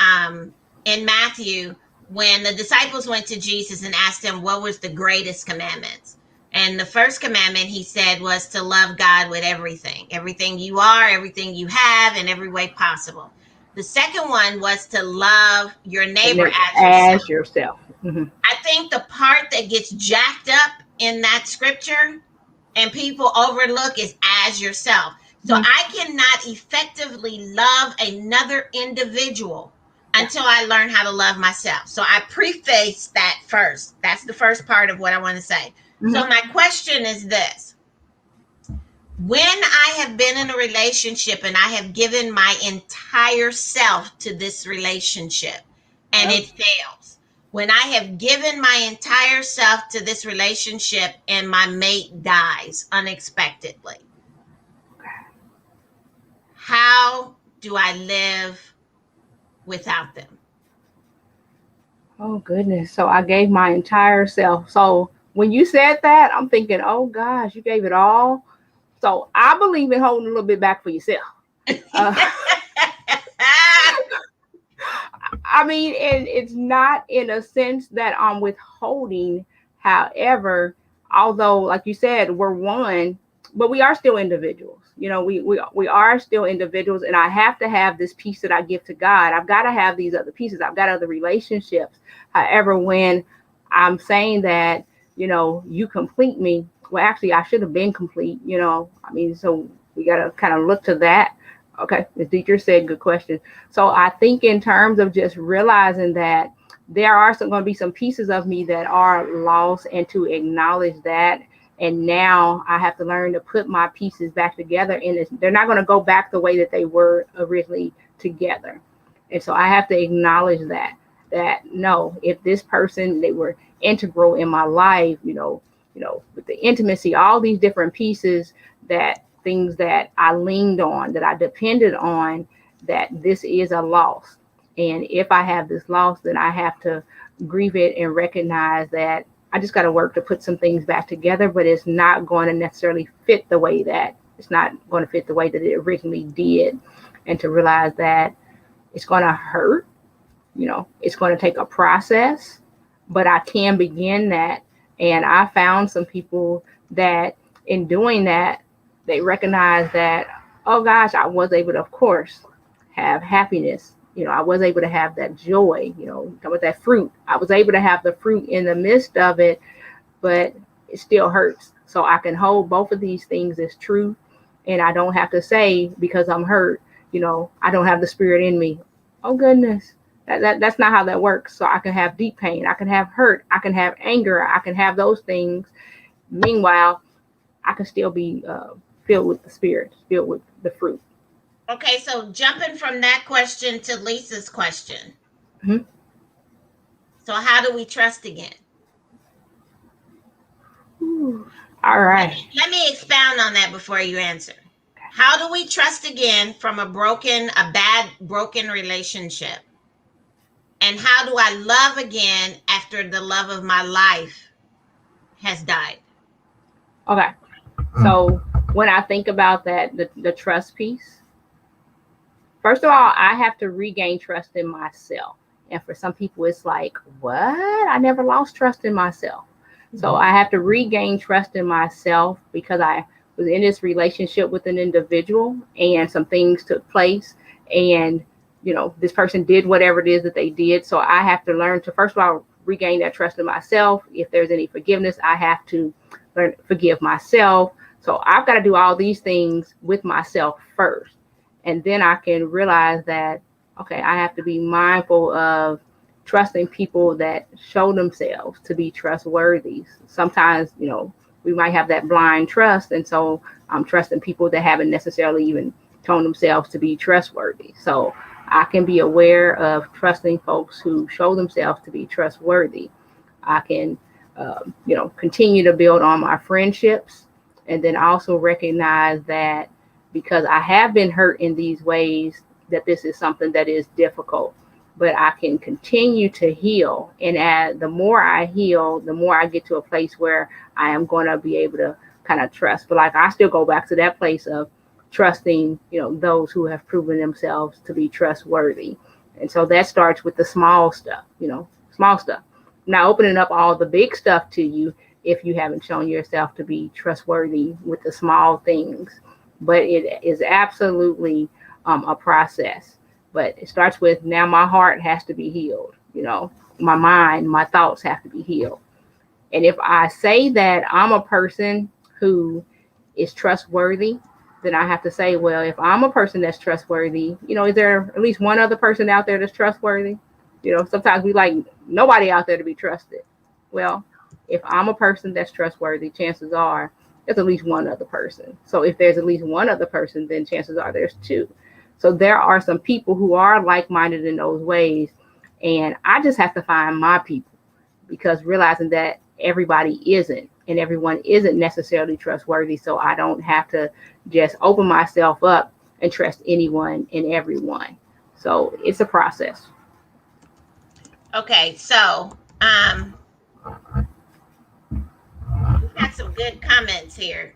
in Matthew, when the disciples went to Jesus and asked him what was the greatest commandments, and the first commandment, he said, was to love God with everything you are, everything you have, in every way possible. The second one was to love your neighbor as yourself. Mm-hmm. I think the part that gets jacked up in that scripture and people overlook is as yourself. So I cannot effectively love another individual until I learn how to love myself. So I preface that first. That's the first part of what I want to say. So my question is this. When I have been in a relationship and I have given my entire self to this relationship and it fails, when I have given my entire self to this relationship and my mate dies unexpectedly, how do I live without them? Oh, goodness. So I gave my entire self. So when you said that, I'm thinking, oh, gosh, you gave it all. So I believe in holding a little bit back for yourself. I mean, and it's not in a sense that I'm withholding. However, although, like you said, we're one, but we are still individuals. We are still individuals, and I have to have this piece that I give to God. I've got to have these other pieces. I've got other relationships. However, when I'm saying that, you complete me, well, actually, I should have been complete. So we got to kind of look to that. Okay, the teacher said good question. So I think in terms of just realizing that there are going to be some pieces of me that are lost, and to acknowledge that. And now I have to learn to put my pieces back together, and they're not going to go back the way that they were originally together. And so I have to acknowledge that no, if this person, they were integral in my life, with the intimacy, all these different pieces, that things that I leaned on, that I depended on, that this is a loss. And if I have this loss, then I have to grieve it and recognize that I just got to work to put some things back together, but it's not going to necessarily fit the way that it originally did. And to realize that it's going to hurt, it's going to take a process, but I can begin that. And I found some people that in doing that, they recognize that, oh gosh, I was able to, of course, have happiness. I was able to have that joy, with that fruit. I was able to have the fruit in the midst of it, but it still hurts. So I can hold both of these things as true. And I don't have to say, because I'm hurt, I don't have the spirit in me. Oh goodness. That's not how that works. So I can have deep pain. I can have hurt. I can have anger. I can have those things. Meanwhile, I can still be filled with the spirit, filled with the fruit. Okay, so jumping from that question to Lisa's question. Mm-hmm. So how do we trust again? Ooh. All right. Let me expound on that before you answer. How do we trust again from a bad, broken relationship? And how do I love again after the love of my life has died? Okay. So when I think about that, the trust piece, first of all, I have to regain trust in myself. And for some people, it's like, what? I never lost trust in myself. So I have to regain trust in myself because I was in this relationship with an individual and some things took place. And, this person did whatever it is that they did. So I have to learn to, first of all, regain that trust in myself. If there's any forgiveness, I have to learn to forgive myself. So I've got to do all these things with myself first. And then I can realize that, okay, I have to be mindful of trusting people that show themselves to be trustworthy. Sometimes, we might have that blind trust. And so I'm trusting people that haven't necessarily even shown themselves to be trustworthy. So I can be aware of trusting folks who show themselves to be trustworthy. I can, continue to build on my friendships, and then also recognize that because I have been hurt in these ways, that this is something that is difficult, but I can continue to heal. And the more I heal, the more I get to a place where I am going to be able to kind of trust. But like, I still go back to that place of trusting, those who have proven themselves to be trustworthy. And so that starts with the small stuff, small stuff. Now opening up all the big stuff to you if you haven't shown yourself to be trustworthy with the small things. But it is absolutely a process. But it starts with, now my heart has to be healed. My mind, my thoughts have to be healed. And if I say that I'm a person who is trustworthy, then I have to say, well, if I'm a person that's trustworthy, is there at least one other person out there that's trustworthy? Sometimes we like nobody out there to be trusted. Well, if I'm a person that's trustworthy, chances are there's at least one other person. So if there's at least one other person, then chances are there's two. So there are some people who are like-minded in those ways. And I just have to find my people, because realizing that everybody isn't, and everyone isn't necessarily trustworthy. So I don't have to just open myself up and trust anyone and everyone. So it's a process. Okay, so we've got some good comments here.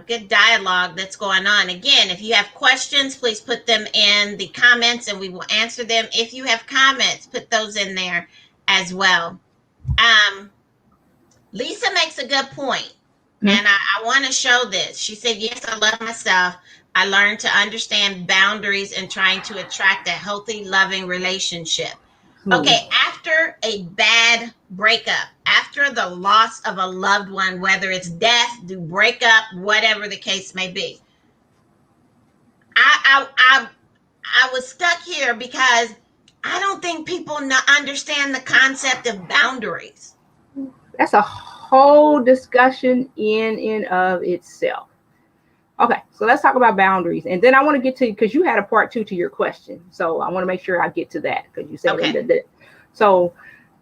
Good dialogue that's going on. Again, if you have questions, please put them in the comments and we will answer them. If you have comments, put those in there as well. Lisa makes a good point, and I want to show this. She said, yes, I love myself. I learned to understand boundaries and trying to attract a healthy, loving relationship. Okay, after a bad breakup, after the loss of a loved one, whether it's death, breakup, whatever the case may be, I was stuck here because I don't think people understand the concept of boundaries. That's a whole discussion in and of itself. Okay, so let's talk about boundaries, and then I want to get to, because you had a part two to your question, so I want to make sure I get to that, because you said that. So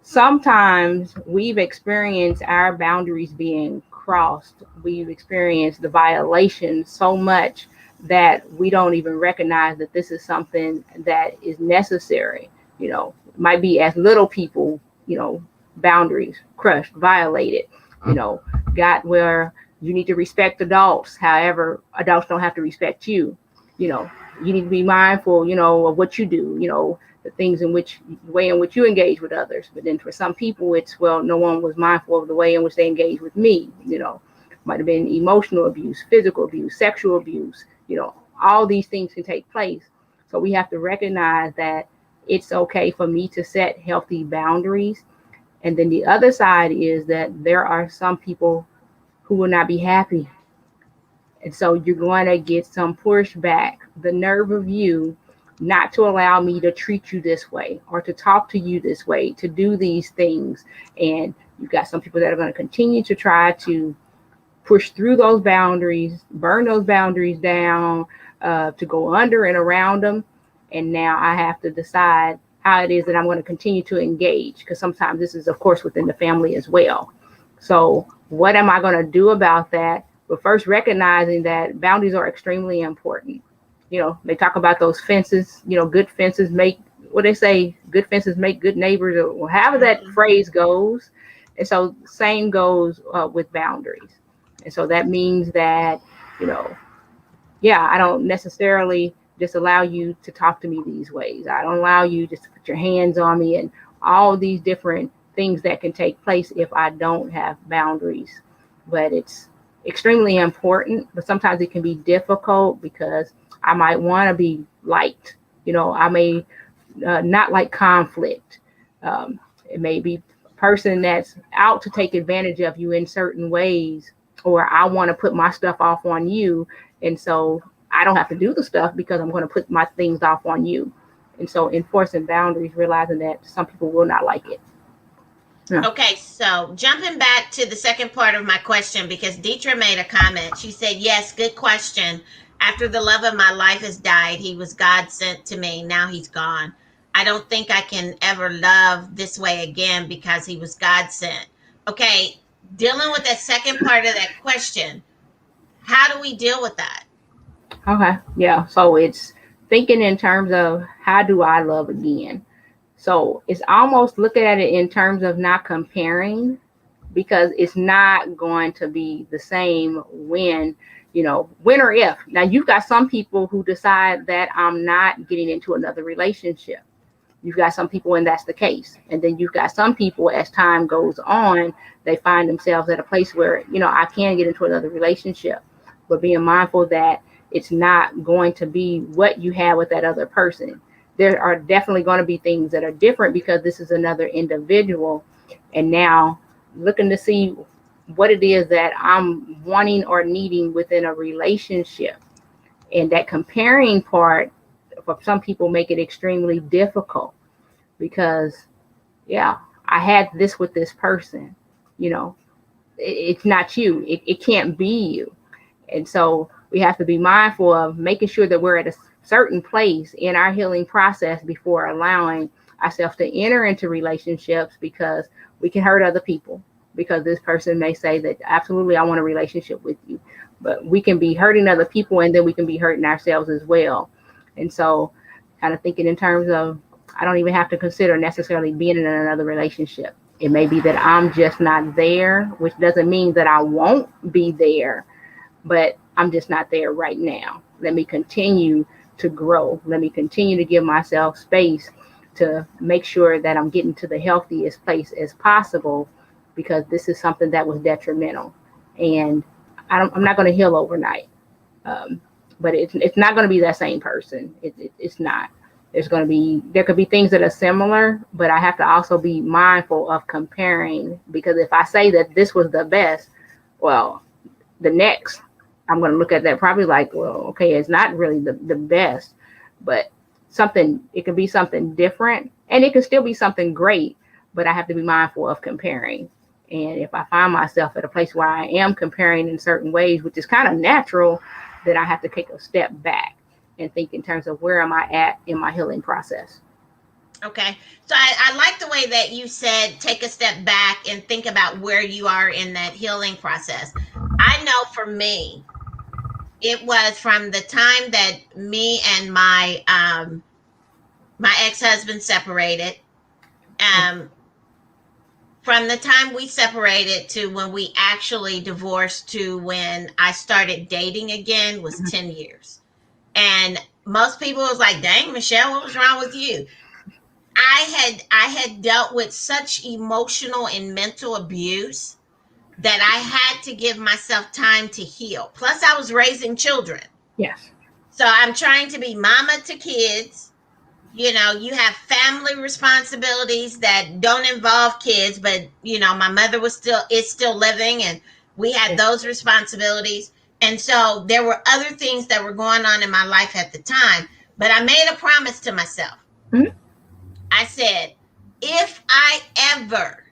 sometimes we've experienced our boundaries being crossed. We've experienced the violation so much that we don't even recognize that this is something that is necessary. It might be as little people, boundaries crushed, violated, got where you need to respect adults. However, adults don't have to respect you. You need to be mindful, of what you do, the things in which, the way in which you engage with others. But then for some people, it's, well, no one was mindful of the way in which they engage with me. Might have been emotional abuse, physical abuse, sexual abuse. All these things can take place. So we have to recognize that it's okay for me to set healthy boundaries. And then the other side is that there are some people who will not be happy. And so you're going to get some pushback. The nerve of you not to allow me to treat you this way, or to talk to you this way, to do these things. And you've got some people that are going to continue to try to push through those boundaries, burn those boundaries down, to go under and around them. And now I have to decide how it is that I'm going to continue to engage, because sometimes this is, of course, within the family as well. So what am I going to do about that? But first, recognizing that boundaries are extremely important. They talk about those fences, good fences make, what they say, good fences make good neighbors, or however that phrase goes. And so same goes with boundaries. And so that means that, I don't necessarily just allow you to talk to me these ways. I don't allow you just to put your hands on me, and all these different things that can take place if I don't have boundaries. But it's extremely important, but sometimes it can be difficult because I might want to be liked. I may not like conflict. It may be a person that's out to take advantage of you in certain ways, or I want to put my stuff off on you. And so I don't have to do the stuff because I'm going to put my things off on you. And so enforcing boundaries, realizing that some people will not like it. Yeah. Okay, so jumping back to the second part of my question, because Deetra made a comment. She said, yes, good question. After the love of my life has died, he was God sent to me. Now he's gone. I don't think I can ever love this way again because he was God sent. Okay, dealing with that second part of that question, how do we deal with that? Okay, yeah. So it's thinking in terms of, how do I love again? So it's almost looking at it in terms of not comparing, because it's not going to be the same when or if. Now, you've got some people who decide that I'm not getting into another relationship. You've got some people, and that's the case. And then you've got some people, as time goes on, they find themselves at a place where, I can get into another relationship, but being mindful that it's not going to be what you have with that other person. There are definitely going to be things that are different because this is another individual. And now looking to see what it is that I'm wanting or needing within a relationship. And that comparing part, for some people, make it extremely difficult because, I had this with this person. It's not you. It can't be you. And so we have to be mindful of making sure that we're at a certain place in our healing process before allowing ourselves to enter into relationships, because we can hurt other people, because this person may say that absolutely I want a relationship with you, but we can be hurting other people, and then we can be hurting ourselves as well. And so kind of thinking in terms of, I don't even have to consider necessarily being in another relationship. It may be that I'm just not there, which doesn't mean that I won't be there, but I'm just not there right now. Let me continue to grow. Let me continue to give myself space to make sure that I'm getting to the healthiest place as possible, because this is something that was detrimental. And I'm not going to heal overnight. But it's not going to be that same person. It's not. There could be things that are similar, but I have to also be mindful of comparing, because if I say that this was the best, well, the next, I'm going to look at that probably like, well, okay, it's not really the best, but it could be something different, and it could still be something great, but I have to be mindful of comparing. And if I find myself at a place where I am comparing in certain ways, which is kind of natural, then I have to take a step back and think in terms of where am I at in my healing process. Okay. So I like the way that you said take a step back and think about where you are in that healing process. I know for me, it was from the time that me and my ex-husband separated. Um from the time we separated to when we actually divorced to when I started dating again was 10 years. And most people was like, "Dang, Michelle, what was wrong with you?" I had dealt with such emotional and mental abuse that I had to give myself time to heal. Plus, I was raising children. Yes. So I'm trying to be mama to kids. You know, you have family responsibilities that don't involve kids, but my mother is still living, and we had Yes. those responsibilities. And so there were other things that were going on in my life at the time, but I made a promise to myself. Mm-hmm. I said, if I ever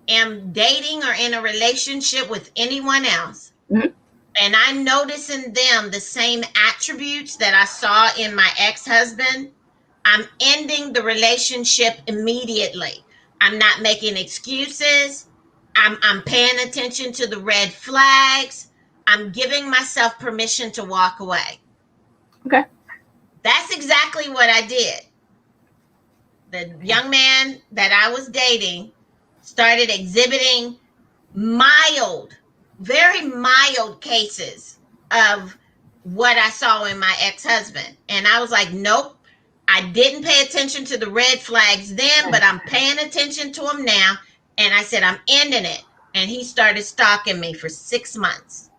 am dating or in a relationship with anyone else, Mm-hmm. and I notice in them the same attributes that I saw in my ex-husband, I'm ending the relationship immediately. I'm not making excuses. I'm paying attention to the red flags. I'm giving myself permission to walk away. Okay. That's exactly what I did. The young man that I was dating started exhibiting mild, very mild cases of what I saw in my ex-husband. And I was like, nope, I didn't pay attention to the red flags then, but I'm paying attention to them now. And I said, I'm ending it. And he started stalking me for 6 months.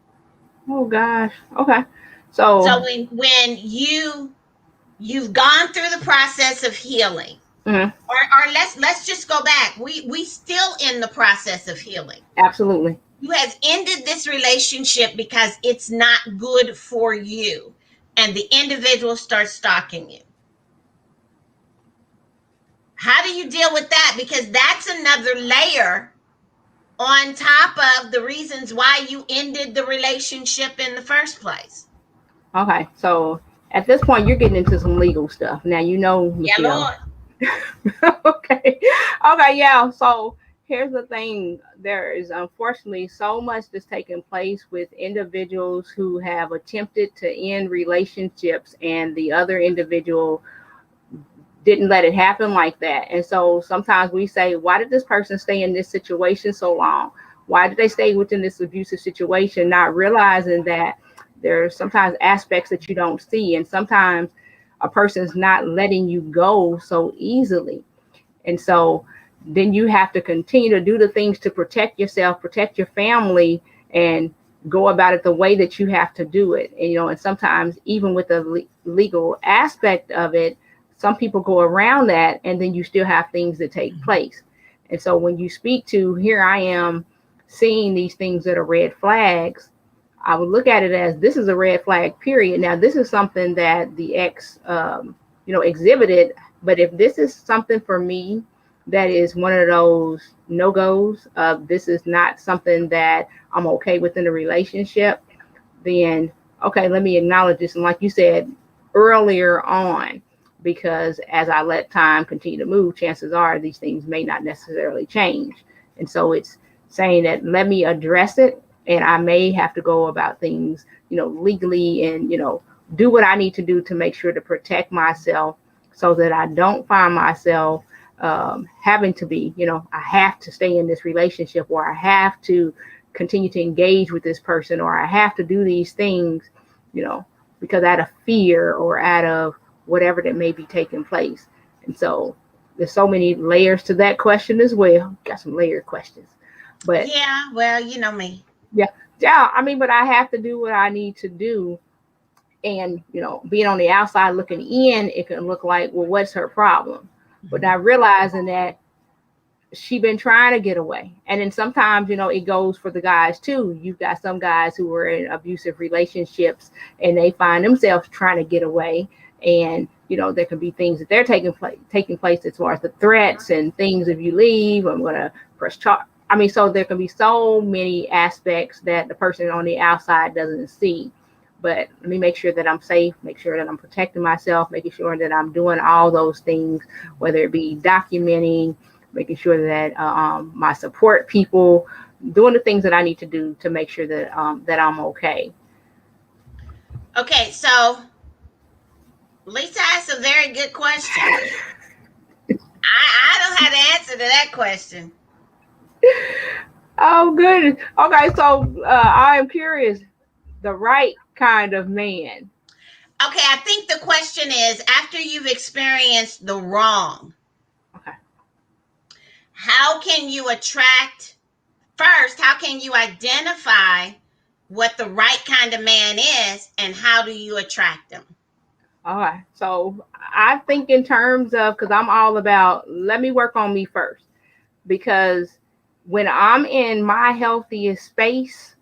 Oh gosh. Okay. So. So when you've gone through the process of healing, Mm-hmm. or let's just go back. We still in the process of healing. Absolutely. You have ended this relationship because it's not good for you, and the individual starts stalking you. How do you deal with that? Because that's another layer on top of the reasons why you ended the relationship in the first place. Okay. So at this point, you're getting into some legal stuff. Now, Yeah, Michelle. Lord. Okay. Okay. Yeah. So here's the thing. There is unfortunately so much that's taken place with individuals who have attempted to end relationships, and the other individual didn't let it happen like that. And so sometimes we say, why did this person stay in this situation so long? Why did they stay within this abusive situation, not realizing that there's sometimes aspects that you don't see, and sometimes a person's not letting you go so easily. And so then you have to continue to do the things to protect yourself, protect your family, and go about it the way that you have to do it. And sometimes even with the legal aspect of it, some people go around that, and then you still have things that take place. And so when you speak to, here I am seeing these things that are red flags, I would look at it as, this is a red flag, period. Now, this is something that the ex, exhibited. But if this is something for me that is one of those no-goes, this is not something that I'm okay with in a relationship, then, okay, let me acknowledge this. And like you said earlier on, because as I let time continue to move, chances are these things may not necessarily change. And so it's saying that, let me address it. And I may have to go about things, legally, and, do what I need to do to make sure to protect myself, so that I don't find myself having to be, I have to stay in this relationship, or I have to continue to engage with this person, or I have to do these things, because out of fear or out of whatever that may be taking place. And so there's so many layers to that question as well. Got some layered questions. But Yeah, well, you know me. yeah, yeah. I mean, but I have to do what I need to do. And, being on the outside looking in, it can look like, well, what's her problem? But not realizing that she been trying to get away. And then sometimes, it goes for the guys too. You've got some guys who are in abusive relationships and they find themselves trying to get away. And, there can be things that they're taking place as far as the threats and things. If you leave, I'm going to press charge. I mean, so there can be so many aspects that the person on the outside doesn't see. But let me make sure that I'm safe, make sure that I'm protecting myself, making sure that I'm doing all those things, whether it be documenting, making sure that my support people, doing the things that I need to do to make sure that that I'm okay. Okay, so Lisa asked a very good question. I don't have the answer to that question. Oh, goodness. Okay, so I am curious, the right kind of man. Okay, I think the question is, after you've experienced the wrong, okay, how can you attract, first, how can you identify what the right kind of man is, and how do you attract them? All right. So I think in terms of, because I'm all about, let me work on me first. Because when I'm in my healthiest space,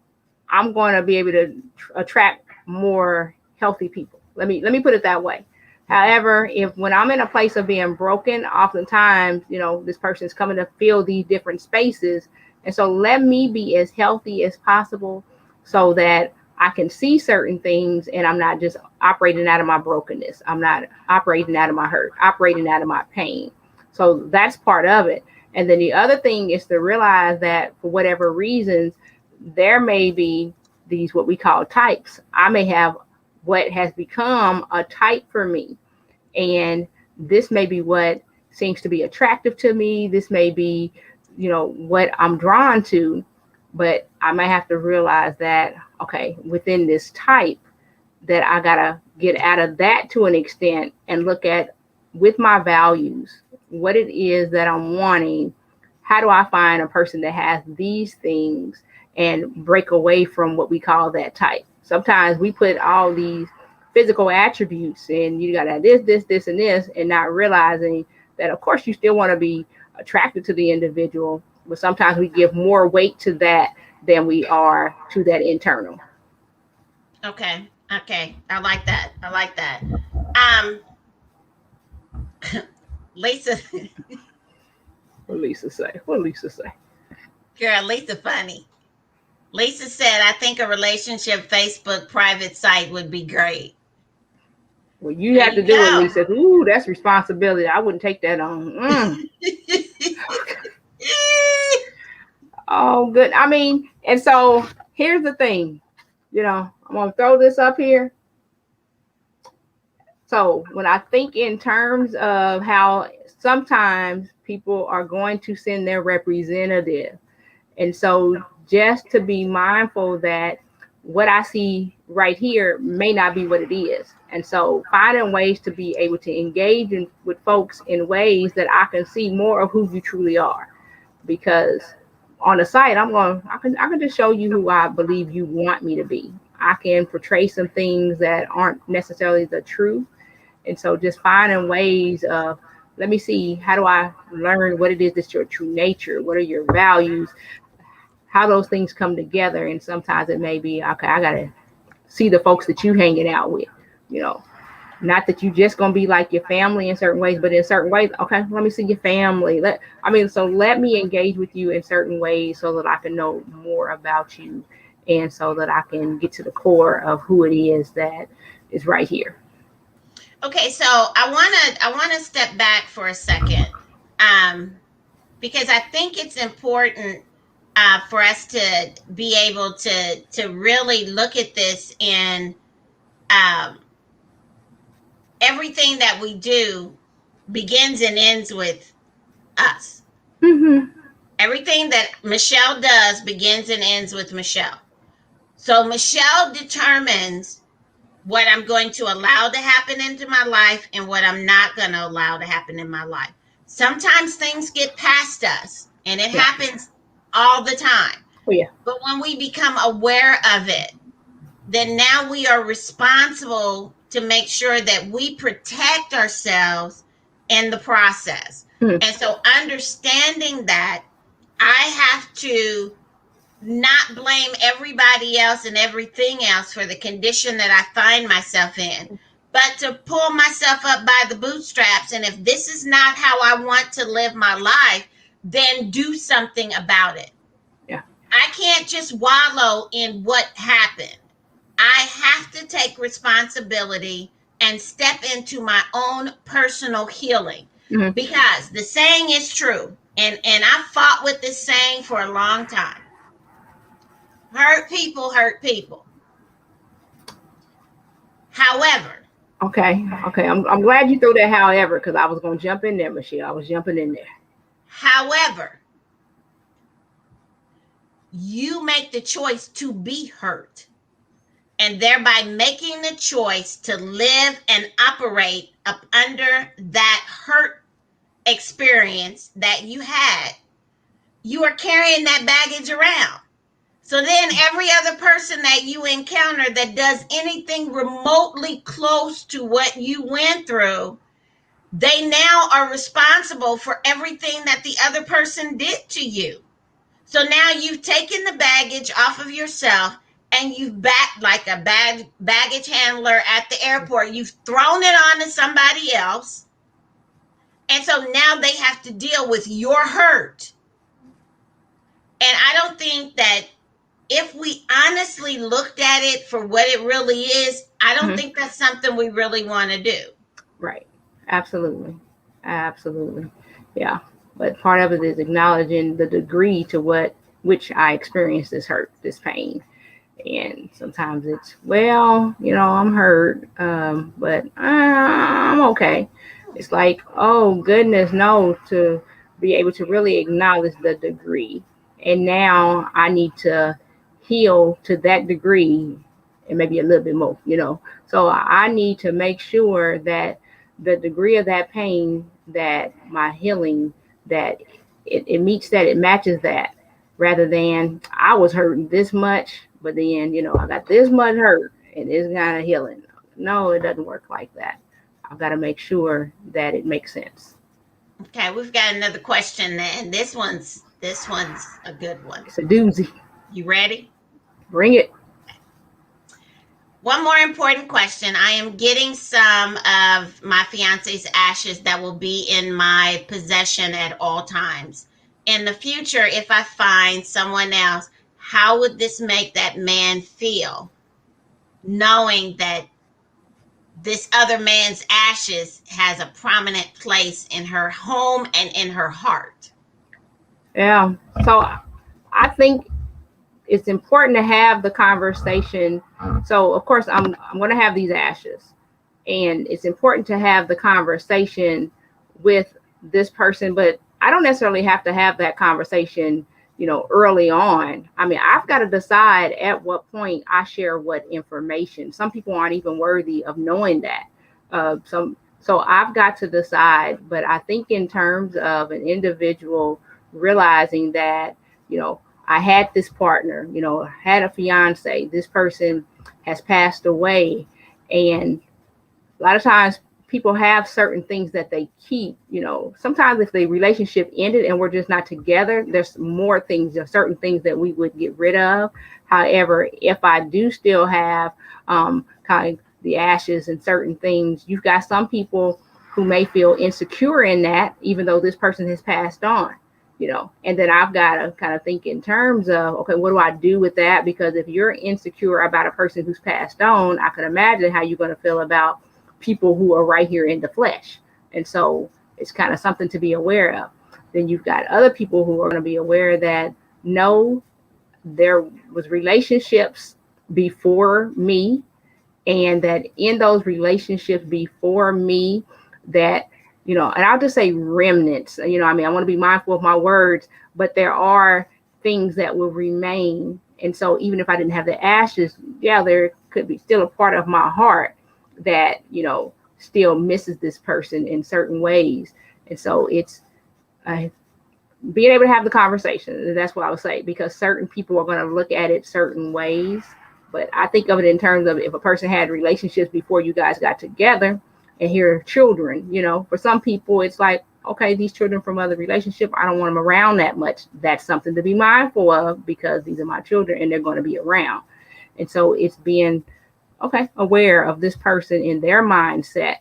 I'm going to be able to attract more healthy people. Let me put it that way. However, when I'm in a place of being broken, oftentimes, this person is coming to fill these different spaces. And so let me be as healthy as possible so that I can see certain things and I'm not just operating out of my brokenness. I'm not operating out of my hurt, operating out of my pain. So that's part of it. And then the other thing is to realize that for whatever reasons, there may be these what we call types. I may have what has become a type for me. And this may be what seems to be attractive to me. This may be, what I'm drawn to. But I may have to realize that, okay, within this type, that I got to get out of that to an extent and look at, with my values, what it is that I'm wanting. How do I find a person that has these things and break away from what we call that type? Sometimes we put all these physical attributes and you got to have this, and this, and not realizing that, of course, you still want to be attracted to the individual, but sometimes we give more weight to that than we are to that internal. Okay. I like that. Lisa. What Lisa say? Girl, Lisa funny. Lisa said, I think a relationship Facebook private site would be great. Well, you have to do it, Lisa. Ooh, that's responsibility. I wouldn't take that on. Oh, good. I mean, and so here's the thing. I'm going to throw this up here. So when I think in terms of how sometimes people are going to send their representative, and so just to be mindful that what I see right here may not be what it is. And so finding ways to be able to engage with folks in ways that I can see more of who you truly are. Because on the site, I can just show you who I believe you want me to be. I can portray some things that aren't necessarily the truth. And so just finding ways of, let me see, how do I learn what it is that's your true nature? What are your values? How those things come together. And sometimes it may be, okay, I got to see the folks that you hanging out with, not that you just going to be like your family in certain ways, but in certain ways, okay, let me see your family. So let me engage with you in certain ways so that I can know more about you and so that I can get to the core of who it is that is right here. Okay, so I wanna step back for a second, because I think it's important for us to be able to really look at this in everything that we do begins and ends with us. Mm-hmm. Everything that Michelle does begins and ends with Michelle. So Michelle determines what I'm going to allow to happen into my life and what I'm not going to allow to happen in my life. Sometimes things get past us, and it happens all the time. Oh, yeah. But when we become aware of it, then now we are responsible to make sure that we protect ourselves in the process. And so understanding that, I have to not blame everybody else and everything else for the condition that I find myself in, but to pull myself up by the bootstraps. And if this is not how I want to live my life, then do something about it. Yeah. I can't just wallow in what happened. I have to take responsibility and step into my own personal healing, Mm-hmm. because the saying is true. And I fought with this saying for a long time. Hurt people hurt people. However, Okay. I'm glad you threw that however, because I was going to jump in there, Michelle. I was jumping in there. however, you make the choice to be hurt, and thereby making the choice to live and operate up under that hurt experience that you had, you are carrying that baggage around. So then every other person that you encounter that does anything remotely close to what you went through, they now are responsible for everything that the other person did to you. So now you've taken the baggage off of yourself, and you've backed like a baggage handler at the airport. You've thrown it on to somebody else. And so now they have to deal with your hurt. And I don't think that if we honestly looked at it for what it really is, I don't think that's something we really want to do. Right. Absolutely. Absolutely. Yeah. But part of it is acknowledging the degree to which I experience this hurt, this pain. And sometimes it's, well, I'm hurt, but I'm okay. It's like, oh, goodness, no, to be able to really acknowledge the degree. And now I need to heal to that degree and maybe a little bit more, So I need to make sure that the degree of that pain, that my healing, that it meets that, it matches that, rather than I was hurting this much, but then, I got this much hurt and it's kind of healing. No, it doesn't work like that. I've got to make sure that it makes sense. Okay, we've got another question, and this one's a good one. It's a doozy. You ready? Bring it. One more important question. I am getting some of my fiance's ashes that will be in my possession at all times. In the future, if I find someone else, how would this make that man feel, knowing that this other man's ashes has a prominent place in her home and in her heart? Yeah. So I think it's important to have the conversation. So of course I'm going to have these ashes, and it's important to have the conversation with this person, but I don't necessarily have to have that conversation, early on. I mean, I've got to decide at what point I share what information. Some people aren't even worthy of knowing that. So I've got to decide, but I think in terms of an individual realizing that, I had this partner, had a fiance, this person has passed away. And a lot of times people have certain things that they keep, sometimes if the relationship ended and we're just not together, there's more things, certain things that we would get rid of. However, if I do still have kind of the ashes and certain things, you've got some people who may feel insecure in that, even though this person has passed on. And then I've got to kind of think in terms of, okay, what do I do with that? Because if you're insecure about a person who's passed on, I can imagine how you're going to feel about people who are right here in the flesh. And so it's kind of something to be aware of. Then you've got other people who are going to be aware that, no, there was relationships before me, and that in those relationships before me, that and I'll just say remnants, I want to be mindful of my words, but there are things that will remain. And so even if I didn't have the ashes, there could be still a part of my heart that, still misses this person in certain ways. And so it's being able to have the conversation. That's what I would say, because certain people are going to look at it certain ways. But I think of it in terms of, if a person had relationships before you guys got together, and here are children, for some people, it's like, okay, these children from other relationship, I don't want them around that much. That's something to be mindful of because these are my children and they're going to be around. And so it's being, okay, aware of this person in their mindset,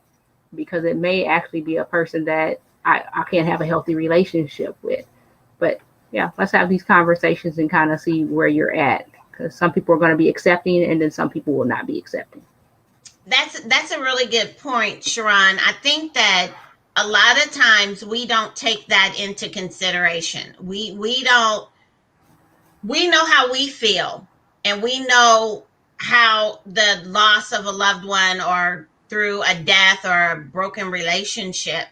because it may actually be a person that I can't have a healthy relationship with. But yeah, let's have these conversations and kind of see where you're at, because some people are going to be accepting and then some people will not be accepting. That's a really good point, Shar'ron. I think that a lot of times we don't take that into consideration. We don't, we know how we feel, and we know how the loss of a loved one or through a death or a broken relationship,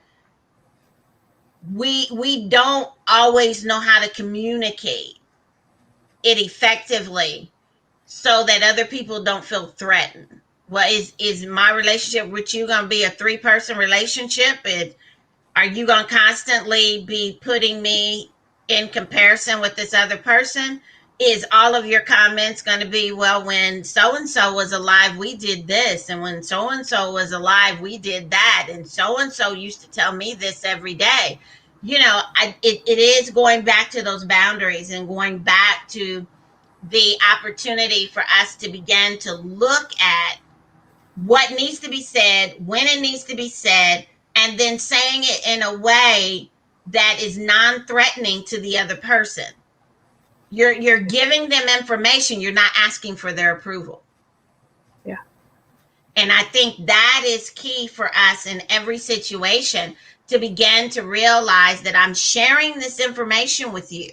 we don't always know how to communicate it effectively so that other people don't feel threatened. Well, is my relationship with you going to be a three-person relationship? Are you going to constantly be putting me in comparison with this other person? Is all of your comments going to be, well, when so and so was alive, we did this, and when so and so was alive, we did that, and so used to tell me this every day? It is going back to those boundaries and going back to the opportunity for us to begin to look at what needs to be said, when it needs to be said, and then saying it in a way that is non-threatening to the other person. You're giving them information, you're not asking for their approval. Yeah. And I think that is key for us in every situation, to begin to realize that I'm sharing this information with you,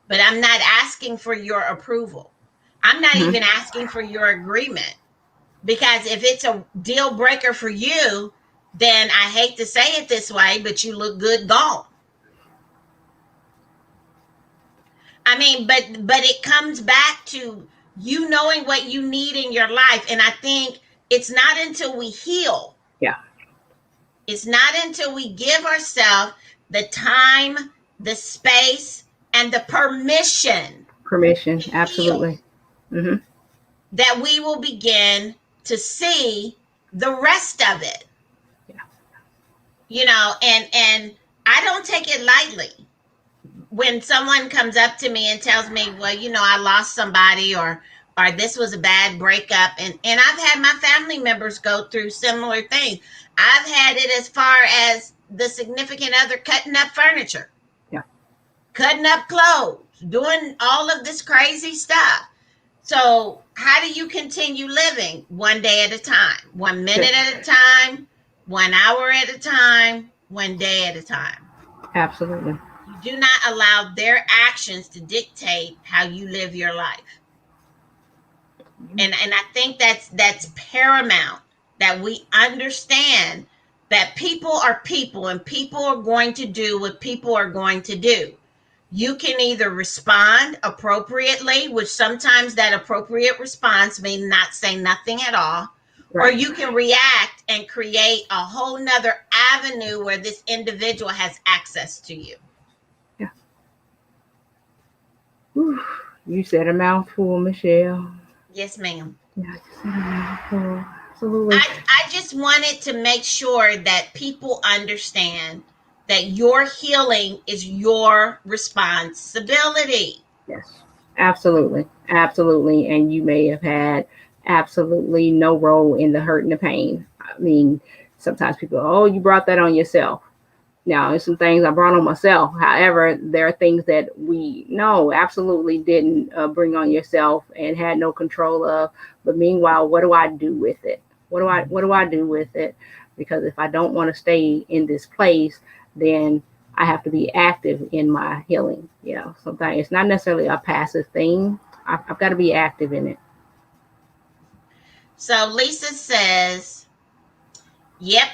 but I'm not asking for your approval. I'm not Mm-hmm. even asking for your agreement. Because if it's a deal breaker for you, then I hate to say it this way, but you look good gone. I mean, but it comes back to you knowing what you need in your life. And I think it's not until we heal, Yeah. it's not until we give ourselves the time, the space, and the permission Permission. to heal, Absolutely. Mm-hmm. that we will begin to see the rest of it. Yeah. And I don't take it lightly when someone comes up to me and tells me, well, I lost somebody, or this was a bad breakup. And I've had my family members go through similar things. I've had it as far as the significant other cutting up furniture, Yeah. cutting up clothes, doing all of this crazy stuff. So how do you continue living? One day at a time, 1 minute Yeah. at a time, 1 hour at a time, 1 day at a time. Absolutely. You do not allow their actions to dictate how you live your life. And I think that's paramount, that we understand that people are people, and people are going to do what people are going to do. You can either respond appropriately, which sometimes that appropriate response may not say nothing at all, or Right. you can react and create a whole nother avenue where this individual has access to you. Yeah. Whew. You said a mouthful, Michelle. Yes, ma'am. Yeah, you said a mouthful. Absolutely. I just wanted to make sure that people understand that your healing is your responsibility. Yes, absolutely. Absolutely. And you may have had absolutely no role in the hurt and the pain. I mean, sometimes people, oh, you brought that on yourself. Now, there's some things I brought on myself. However, there are things that we no, absolutely didn't bring on yourself and had no control of. But meanwhile, what do I do with it? What do I do with it? Because if I don't want to stay in this place, then I have to be active in my healing. Sometimes it's not necessarily a passive thing. I've got to be active in it. So Lisa says, yep,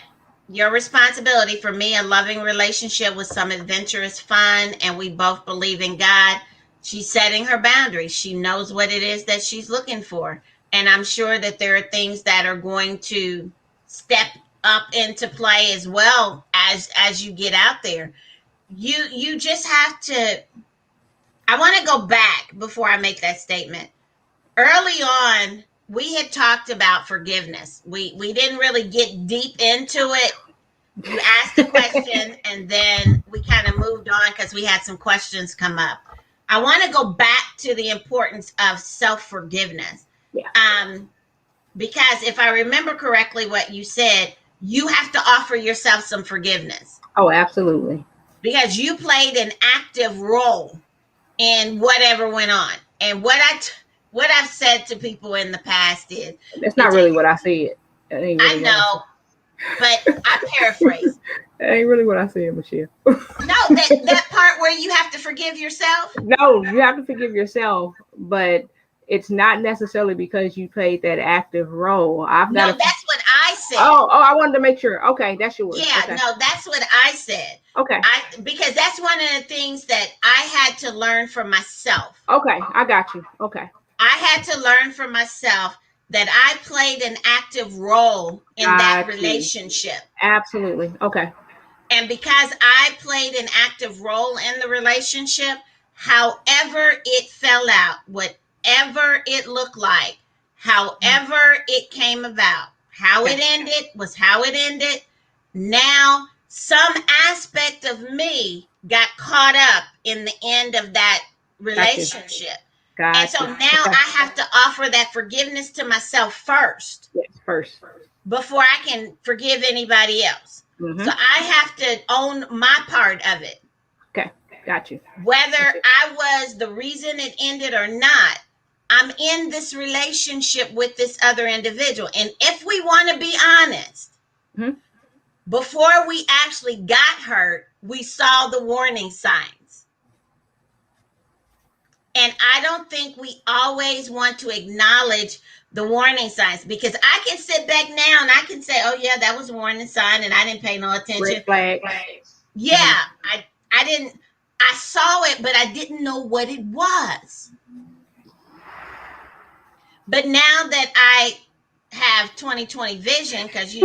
your responsibility. For me, a loving relationship with some adventurous fun, and we both believe in God. She's setting her boundaries. She knows what it is that she's looking for. And I'm sure that there are things that are going to step up into play as well as you get out there. You just have to, I want to go back before I make that statement. Early on, we had talked about forgiveness. We didn't really get deep into it, You asked a question, and then we kind of moved on because we had some questions come up. I want to go back to the importance of self-forgiveness. Yeah. Because if I remember correctly what you said, you have to offer yourself some forgiveness. Oh, absolutely. Because you played an active role in whatever went on. And what I've said to people in the past is, That's not really what I said. That ain't I really what I know, but I paraphrase. That ain't really what I said, Michelle. No, that part where you have to forgive yourself. No, you have to forgive yourself, but it's not necessarily because you played that active role. No, that's what I said. Oh, I wanted to make sure. Okay, that's yours. Yeah, okay. No, that's what I said. Okay. Because that's one of the things that I had to learn for myself. Okay, I got you. Okay. I had to learn for myself that I played an active role in that relationship. Absolutely. Okay. And because I played an active role in the relationship, however it fell out, whatever it looked like, however it came about, how it ended was how it ended. Now, some aspect of me got caught up in the end of that relationship. Gotcha. And so now I have to offer that forgiveness to myself first. Yes, first. Before I can forgive anybody else. So I have to own my part of it. Okay, got you. Whether I was the reason it ended or not, I'm in this relationship with this other individual. And if we want to be honest, before we actually got hurt, we saw the warning signs. And I don't think we always want to acknowledge the warning signs, because I can sit back now and I can say, oh yeah, that was a warning sign and I didn't pay no attention. Red flag. Yeah, I saw it, but I didn't know what it was. But now that I have 2020 vision, because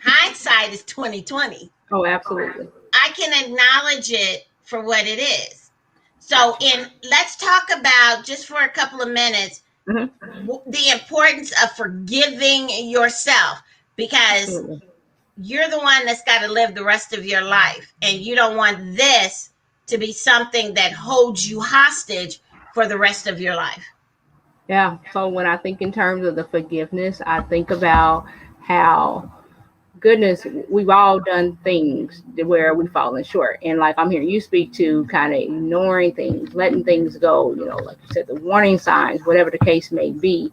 hindsight is 2020. Oh, absolutely. I can acknowledge it for what it is. So let's talk about, just for a couple of minutes, the importance of forgiving yourself, because you're the one that's got to live the rest of your life, and you don't want this to be something that holds you hostage for the rest of your life. Yeah. So when I think in terms of the forgiveness, I think about how, goodness, we've all done things where we've fallen short. And like I'm hearing you speak to, kind of ignoring things, letting things go, like you said, the warning signs, whatever the case may be.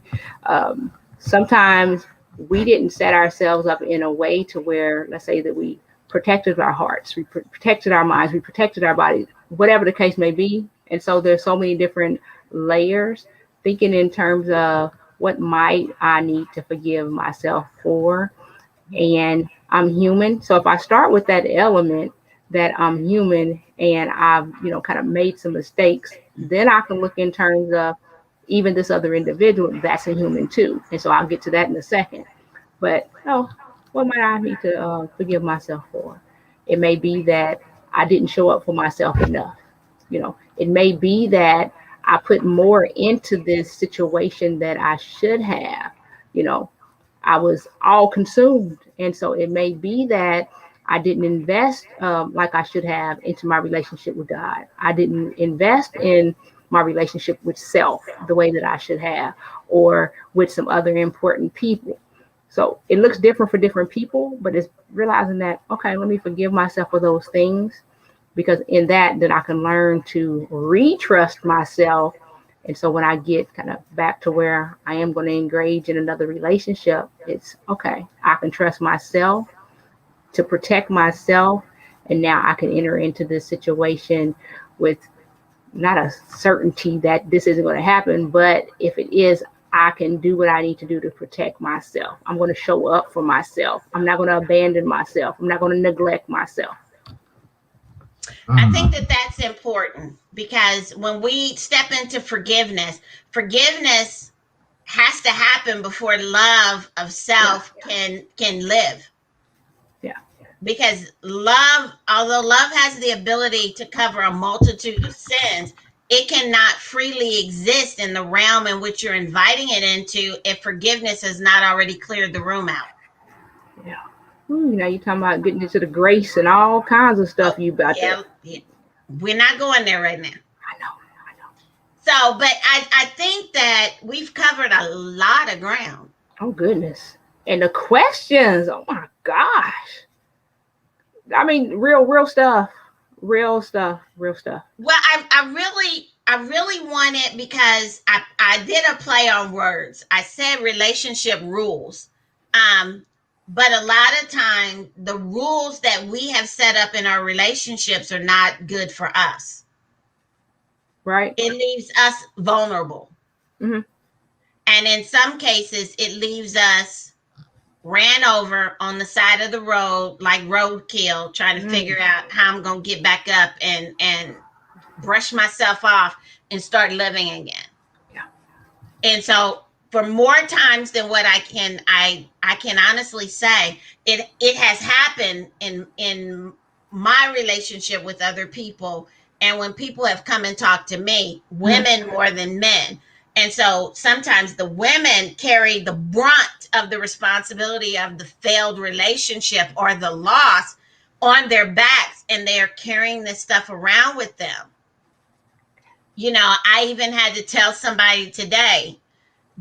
Sometimes we didn't set ourselves up in a way to where, let's say that we protected our hearts, we protected our minds, we protected our bodies, whatever the case may be. And so there's so many different layers, thinking in terms of what might I need to forgive myself for. And I'm human. So if I start with that element that I'm human and I've, kind of made some mistakes, then I can look in terms of even this other individual, that's a human too. And so I'll get to that in a second. But what might I need to forgive myself for? It may be that I didn't show up for myself enough. It may be that I put more into this situation that I should have. I was all consumed. And so it may be that I didn't invest like I should have into my relationship with God. I didn't invest in my relationship with self the way that I should have, or with some other important people. So it looks different for different people, but it's realizing that, okay, let me forgive myself for those things, because in that, then I can learn to retrust myself. And so when I get kind of back to where I am going to engage in another relationship, it's okay, I can trust myself to protect myself. And now I can enter into this situation with not a certainty that this isn't going to happen, but if it is, I can do what I need to do to protect myself. I'm going to show up for myself. I'm not going to abandon myself. I'm not going to neglect myself. I think that that's important, because when we step into forgiveness has to happen before love of self can live. Yeah. Because although love has the ability to cover a multitude of sins, it cannot freely exist in the realm in which you're inviting it into if forgiveness has not already cleared the room out. Yeah. Ooh, now you're talking about getting into the grace and all kinds of stuff Oh, you about to. yeah. We're not going there right now. I know, I know. So, but I think that we've covered a lot of ground. Oh goodness. And the questions, oh my gosh. I mean, real stuff. Real stuff. Real stuff. Well, I really want it because I did a play on words. I said relationship rules. Um, but a lot of time the rules that we have set up in our relationships are not good for us. Right? It leaves us vulnerable. Mm-hmm. And in some cases, it leaves us ran over on the side of the road like roadkill, trying to Mm. figure out how I'm gonna get back up and brush myself off and start living again. Yeah. And so for more times than what I can honestly say, it has happened in my relationship with other people, and when people have come and talked to me, Mm. women more than men. And so sometimes the women carry the brunt of the responsibility of the failed relationship or the loss on their backs, and they are carrying this stuff around with them. I even had to tell somebody today,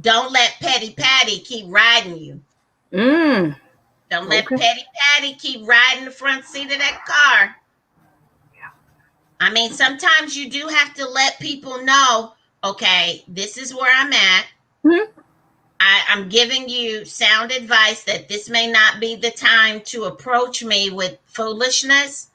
don't let Petty Patty keep riding you. Mm. Don't let Okay. Petty Patty keep riding the front seat of that car. I mean, sometimes you do have to let people know, okay, this is where I'm at. Mm. I'm giving you sound advice that this may not be the time to approach me with foolishness.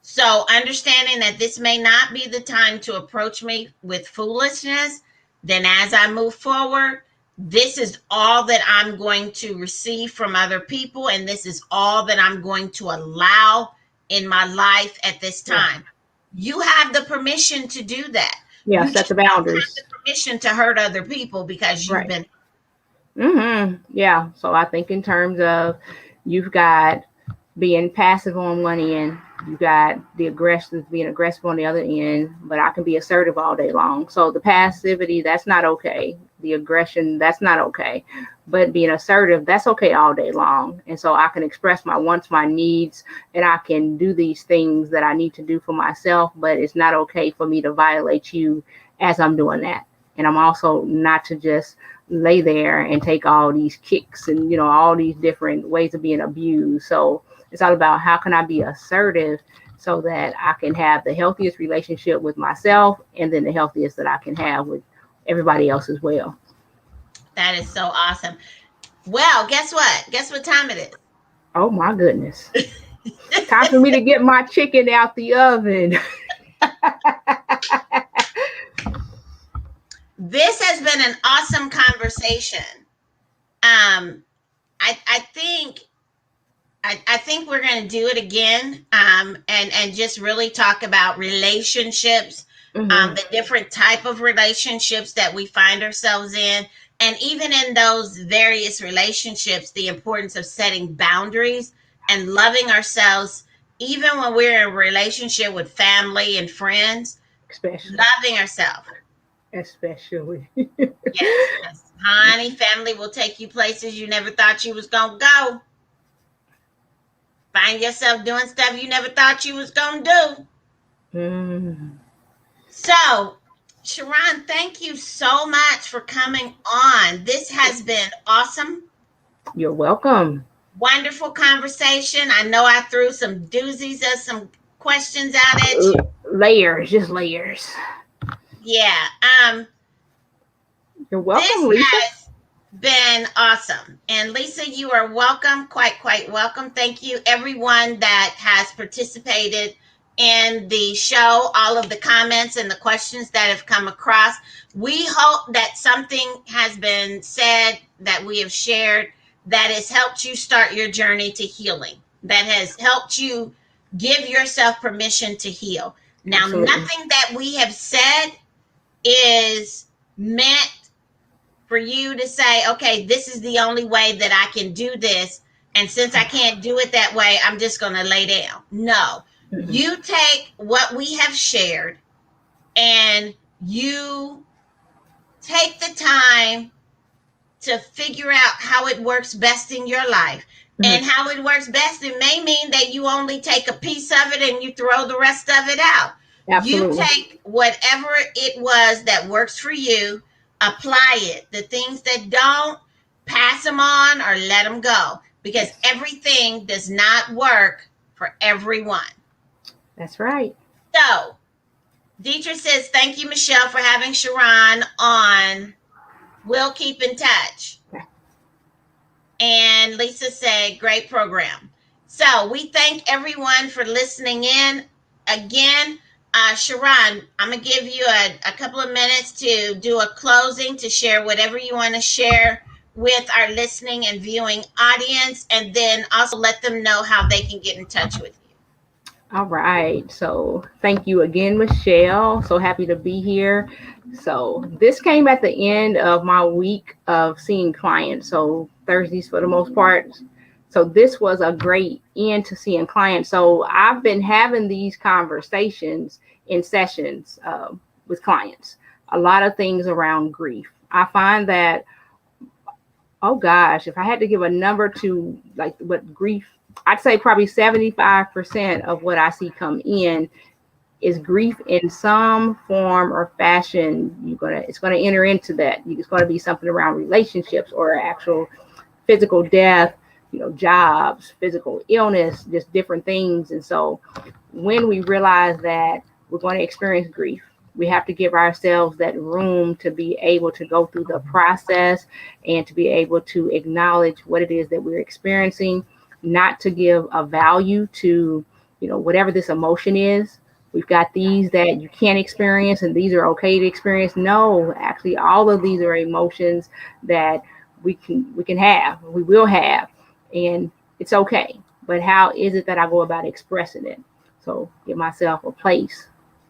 So, understanding that this may not be the time to approach me with foolishness, then as I move forward, this is all that I'm going to receive from other people, and this is all that I'm going to allow in my life at this Yeah. time. You have the permission to do that. Yeah. You Set just the don't have boundaries. the permission to hurt other people because you've Right. been. Mm-hmm. Yeah. So I think in terms of you've got being passive on one end, you got the aggressive being aggressive on the other end, but I can be assertive all day long. So the passivity, that's not okay. The aggression, that's not okay. But being assertive, that's okay all day long. And so I can express my wants, my needs, and I can do these things that I need to do for myself, but it's not okay for me to violate you as I'm doing that. And I'm also not to just lay there and take all these kicks and all these different ways of being abused. So it's all about how can I be assertive so that I can have the healthiest relationship with myself and then the healthiest that I can have with everybody else as well. That is so awesome. Well, guess what? Guess what time it Oh my goodness. is? Time for me to get my chicken out the oven. This has been an awesome conversation. Um, I think I think we're going to do it again, and just really talk about relationships, Mm-hmm. the different type of relationships that we find ourselves in, and even in those various relationships, the importance of setting boundaries and loving ourselves, even when we're in a relationship with family and friends, Especially. loving ourselves. Especially. Yes, yes, honey, family will take you places you never thought you was gonna go. Find yourself doing stuff you never thought you was gonna do. Mm. So, Shar'ron, thank you so much for coming on. This has been awesome, You're welcome. wonderful conversation. I know I threw some doozies of some questions out at you. Layers, just layers. Yeah. You're welcome, This Lisa. has been awesome. And Lisa, you are welcome, quite welcome. Thank you, everyone that has participated in the show, all of the comments and the questions that have come across. We hope that something has been said that we have shared that has helped you start your journey to healing, that has helped you give yourself permission to heal. Now, Absolutely. nothing that we have said is meant for you to say, okay, this is the only way that I can do this. And since I can't do it that way, I'm just going to lay down. No, Mm-mm. you take what we have shared and you take the time to figure out how it works best in your life. Mhm. And how it works best, it may mean that you only take a piece of it and you throw the rest of it out. You Absolutely. take whatever it was that works for you, apply it. The things that don't, pass them on or let them go, because Yes, everything does not work for everyone. that's right. So, Deidre says, thank you, Michelle, for having Shar'ron on. We'll keep in touch. Okay. And Lisa said, great program. So we thank everyone for listening in. Again, Shar'ron, I'm going to give you a couple of minutes to do a closing, to share whatever you want to share with our listening and viewing audience, and then also let them know how they can get in touch with you. All right. So thank you again, Michelle. So happy to be here. So this came at the end of my week of seeing clients. So Thursdays for the most part. So this was a great end to seeing clients. So I've been having these conversations in sessions with clients. A lot of things around grief. I find that, oh gosh, if I had to give a number to like what grief, I'd say probably 75% of what I see come in is grief in some form or fashion. It's gonna enter into that. It's gonna be something around relationships or actual physical death, jobs, physical illness, just different things. And so when we realize that we're going to experience grief, we have to give ourselves that room to be able to go through the process and to be able to acknowledge what it is that we're experiencing, not to give a value to, whatever this emotion is. We've got these that you can't experience and these are okay to experience. No, actually, all of these are emotions that we can have, we will have, and it's okay. But how is it that I go about expressing it? So give myself a place,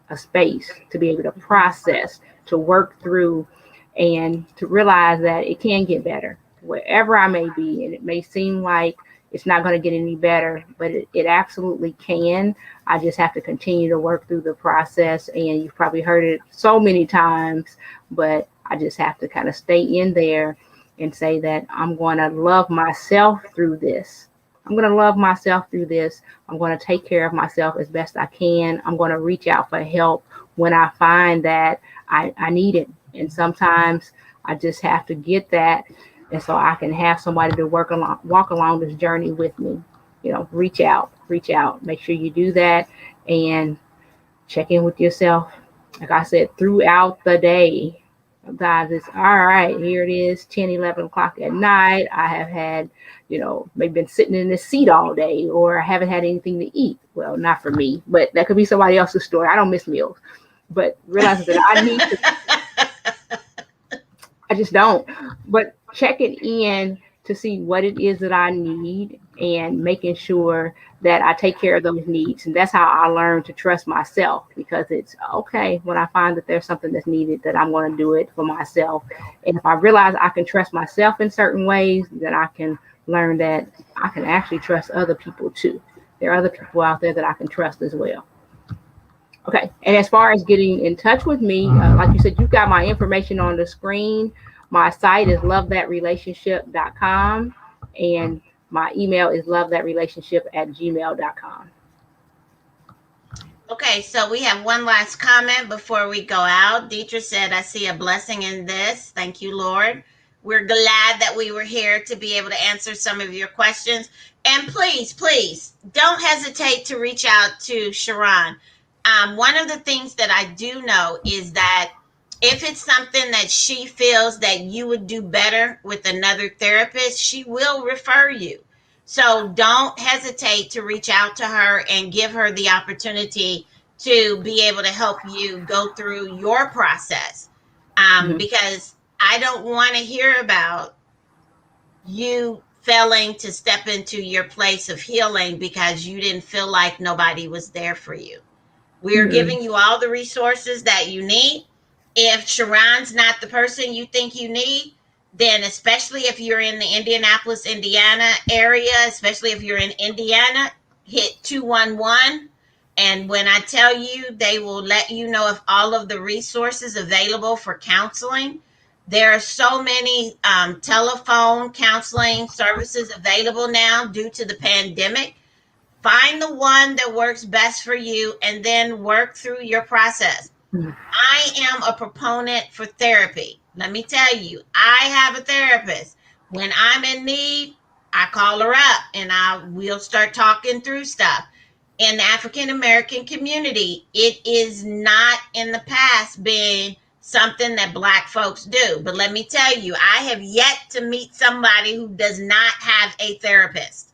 a space to be able to process, to work through, and to realize that it can get better wherever I may be. And it may seem like it's not going to get any better, but it absolutely can. I just have to continue to work through the process. And you've probably heard it so many times, but I just have to kind of stay in there and say that I'm going to love myself through this. I'm going to love myself through this. I'm going to take care of myself as best I can. I'm going to reach out for help when I find that I need it. And sometimes I just have to get that. And so I can have somebody to walk along this journey with me. Reach out, make sure you do that and check in with yourself. Like I said, throughout the day. Sometimes it's all right, here it is, 10, 11 o'clock at night. I have had, maybe been sitting in this seat all day, or I haven't had anything to eat. Well, not for me, but that could be somebody else's story. I don't miss meals. But realizing that I need to, I just don't. But checking in to see what it is that I need and making sure that I take care of those needs. And that's how I learn to trust myself, because it's okay when I find that there's something that's needed, that I'm going to do it for myself. And if I realize I can trust myself in certain ways, then I can learn that I can actually trust other people too. There are other people out there that I can trust as well. Okay. And as far as getting in touch with me, like you said, you've got my information on the screen. My site is lovethatrelationship.com, and my email is lovethatrelationship@gmail.com. Okay, so we have one last comment before we go out. Deidre said, I see a blessing in this. Thank you, Lord. We're glad that we were here to be able to answer some of your questions. And please, please don't hesitate to reach out to Shar'ron. One of the things that I do know is that if it's something that she feels that you would do better with another therapist, she will refer you. So don't hesitate to reach out to her and give her the opportunity to be able to help you go through your process. Mhm. Because I don't want to hear about you failing to step into your place of healing because you didn't feel like nobody was there for you. We're Mhm. giving you all the resources that you need. If Shar'ron's not the person you think you need, then especially if you're in the Indianapolis, Indiana area, especially if you're in Indiana, hit 211. And when I tell you, they will let you know of all of the resources available for counseling. There are so many telephone counseling services available now due to the pandemic. Find the one that works best for you and then work through your process. Mhm. I am a proponent for therapy. Let me tell you, I have a therapist. When I'm in need, I call her up and we'll start talking through stuff. In the African American community, it is not in the past been something that Black folks do. But let me tell you, I have yet to meet somebody who does not have a therapist.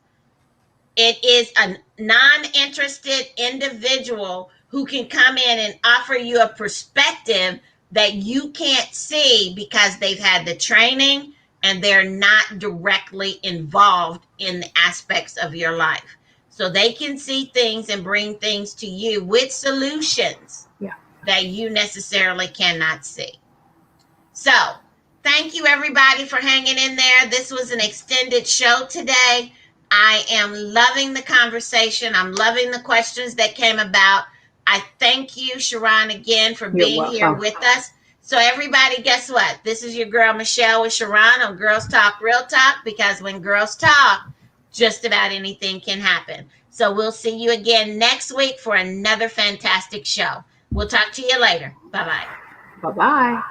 It is a non-interested individual who can come in and offer you a perspective that you can't see because they've had the training and they're not directly involved in the aspects of your life. So they can see things and bring things to you with solutions Yeah. that you necessarily cannot see. So, thank you everybody for hanging in there. This was an extended show today. I am loving the conversation. I'm loving the questions that came about. I thank you, Shar'ron, again for You're being here welcome. with us. So, everybody, guess what? This is your girl, Michelle, with Shar'ron on Girls Talk Real Talk, because when girls talk, just about anything can happen. So, we'll see you again next week for another fantastic show. We'll talk to you later. Bye bye. Bye bye.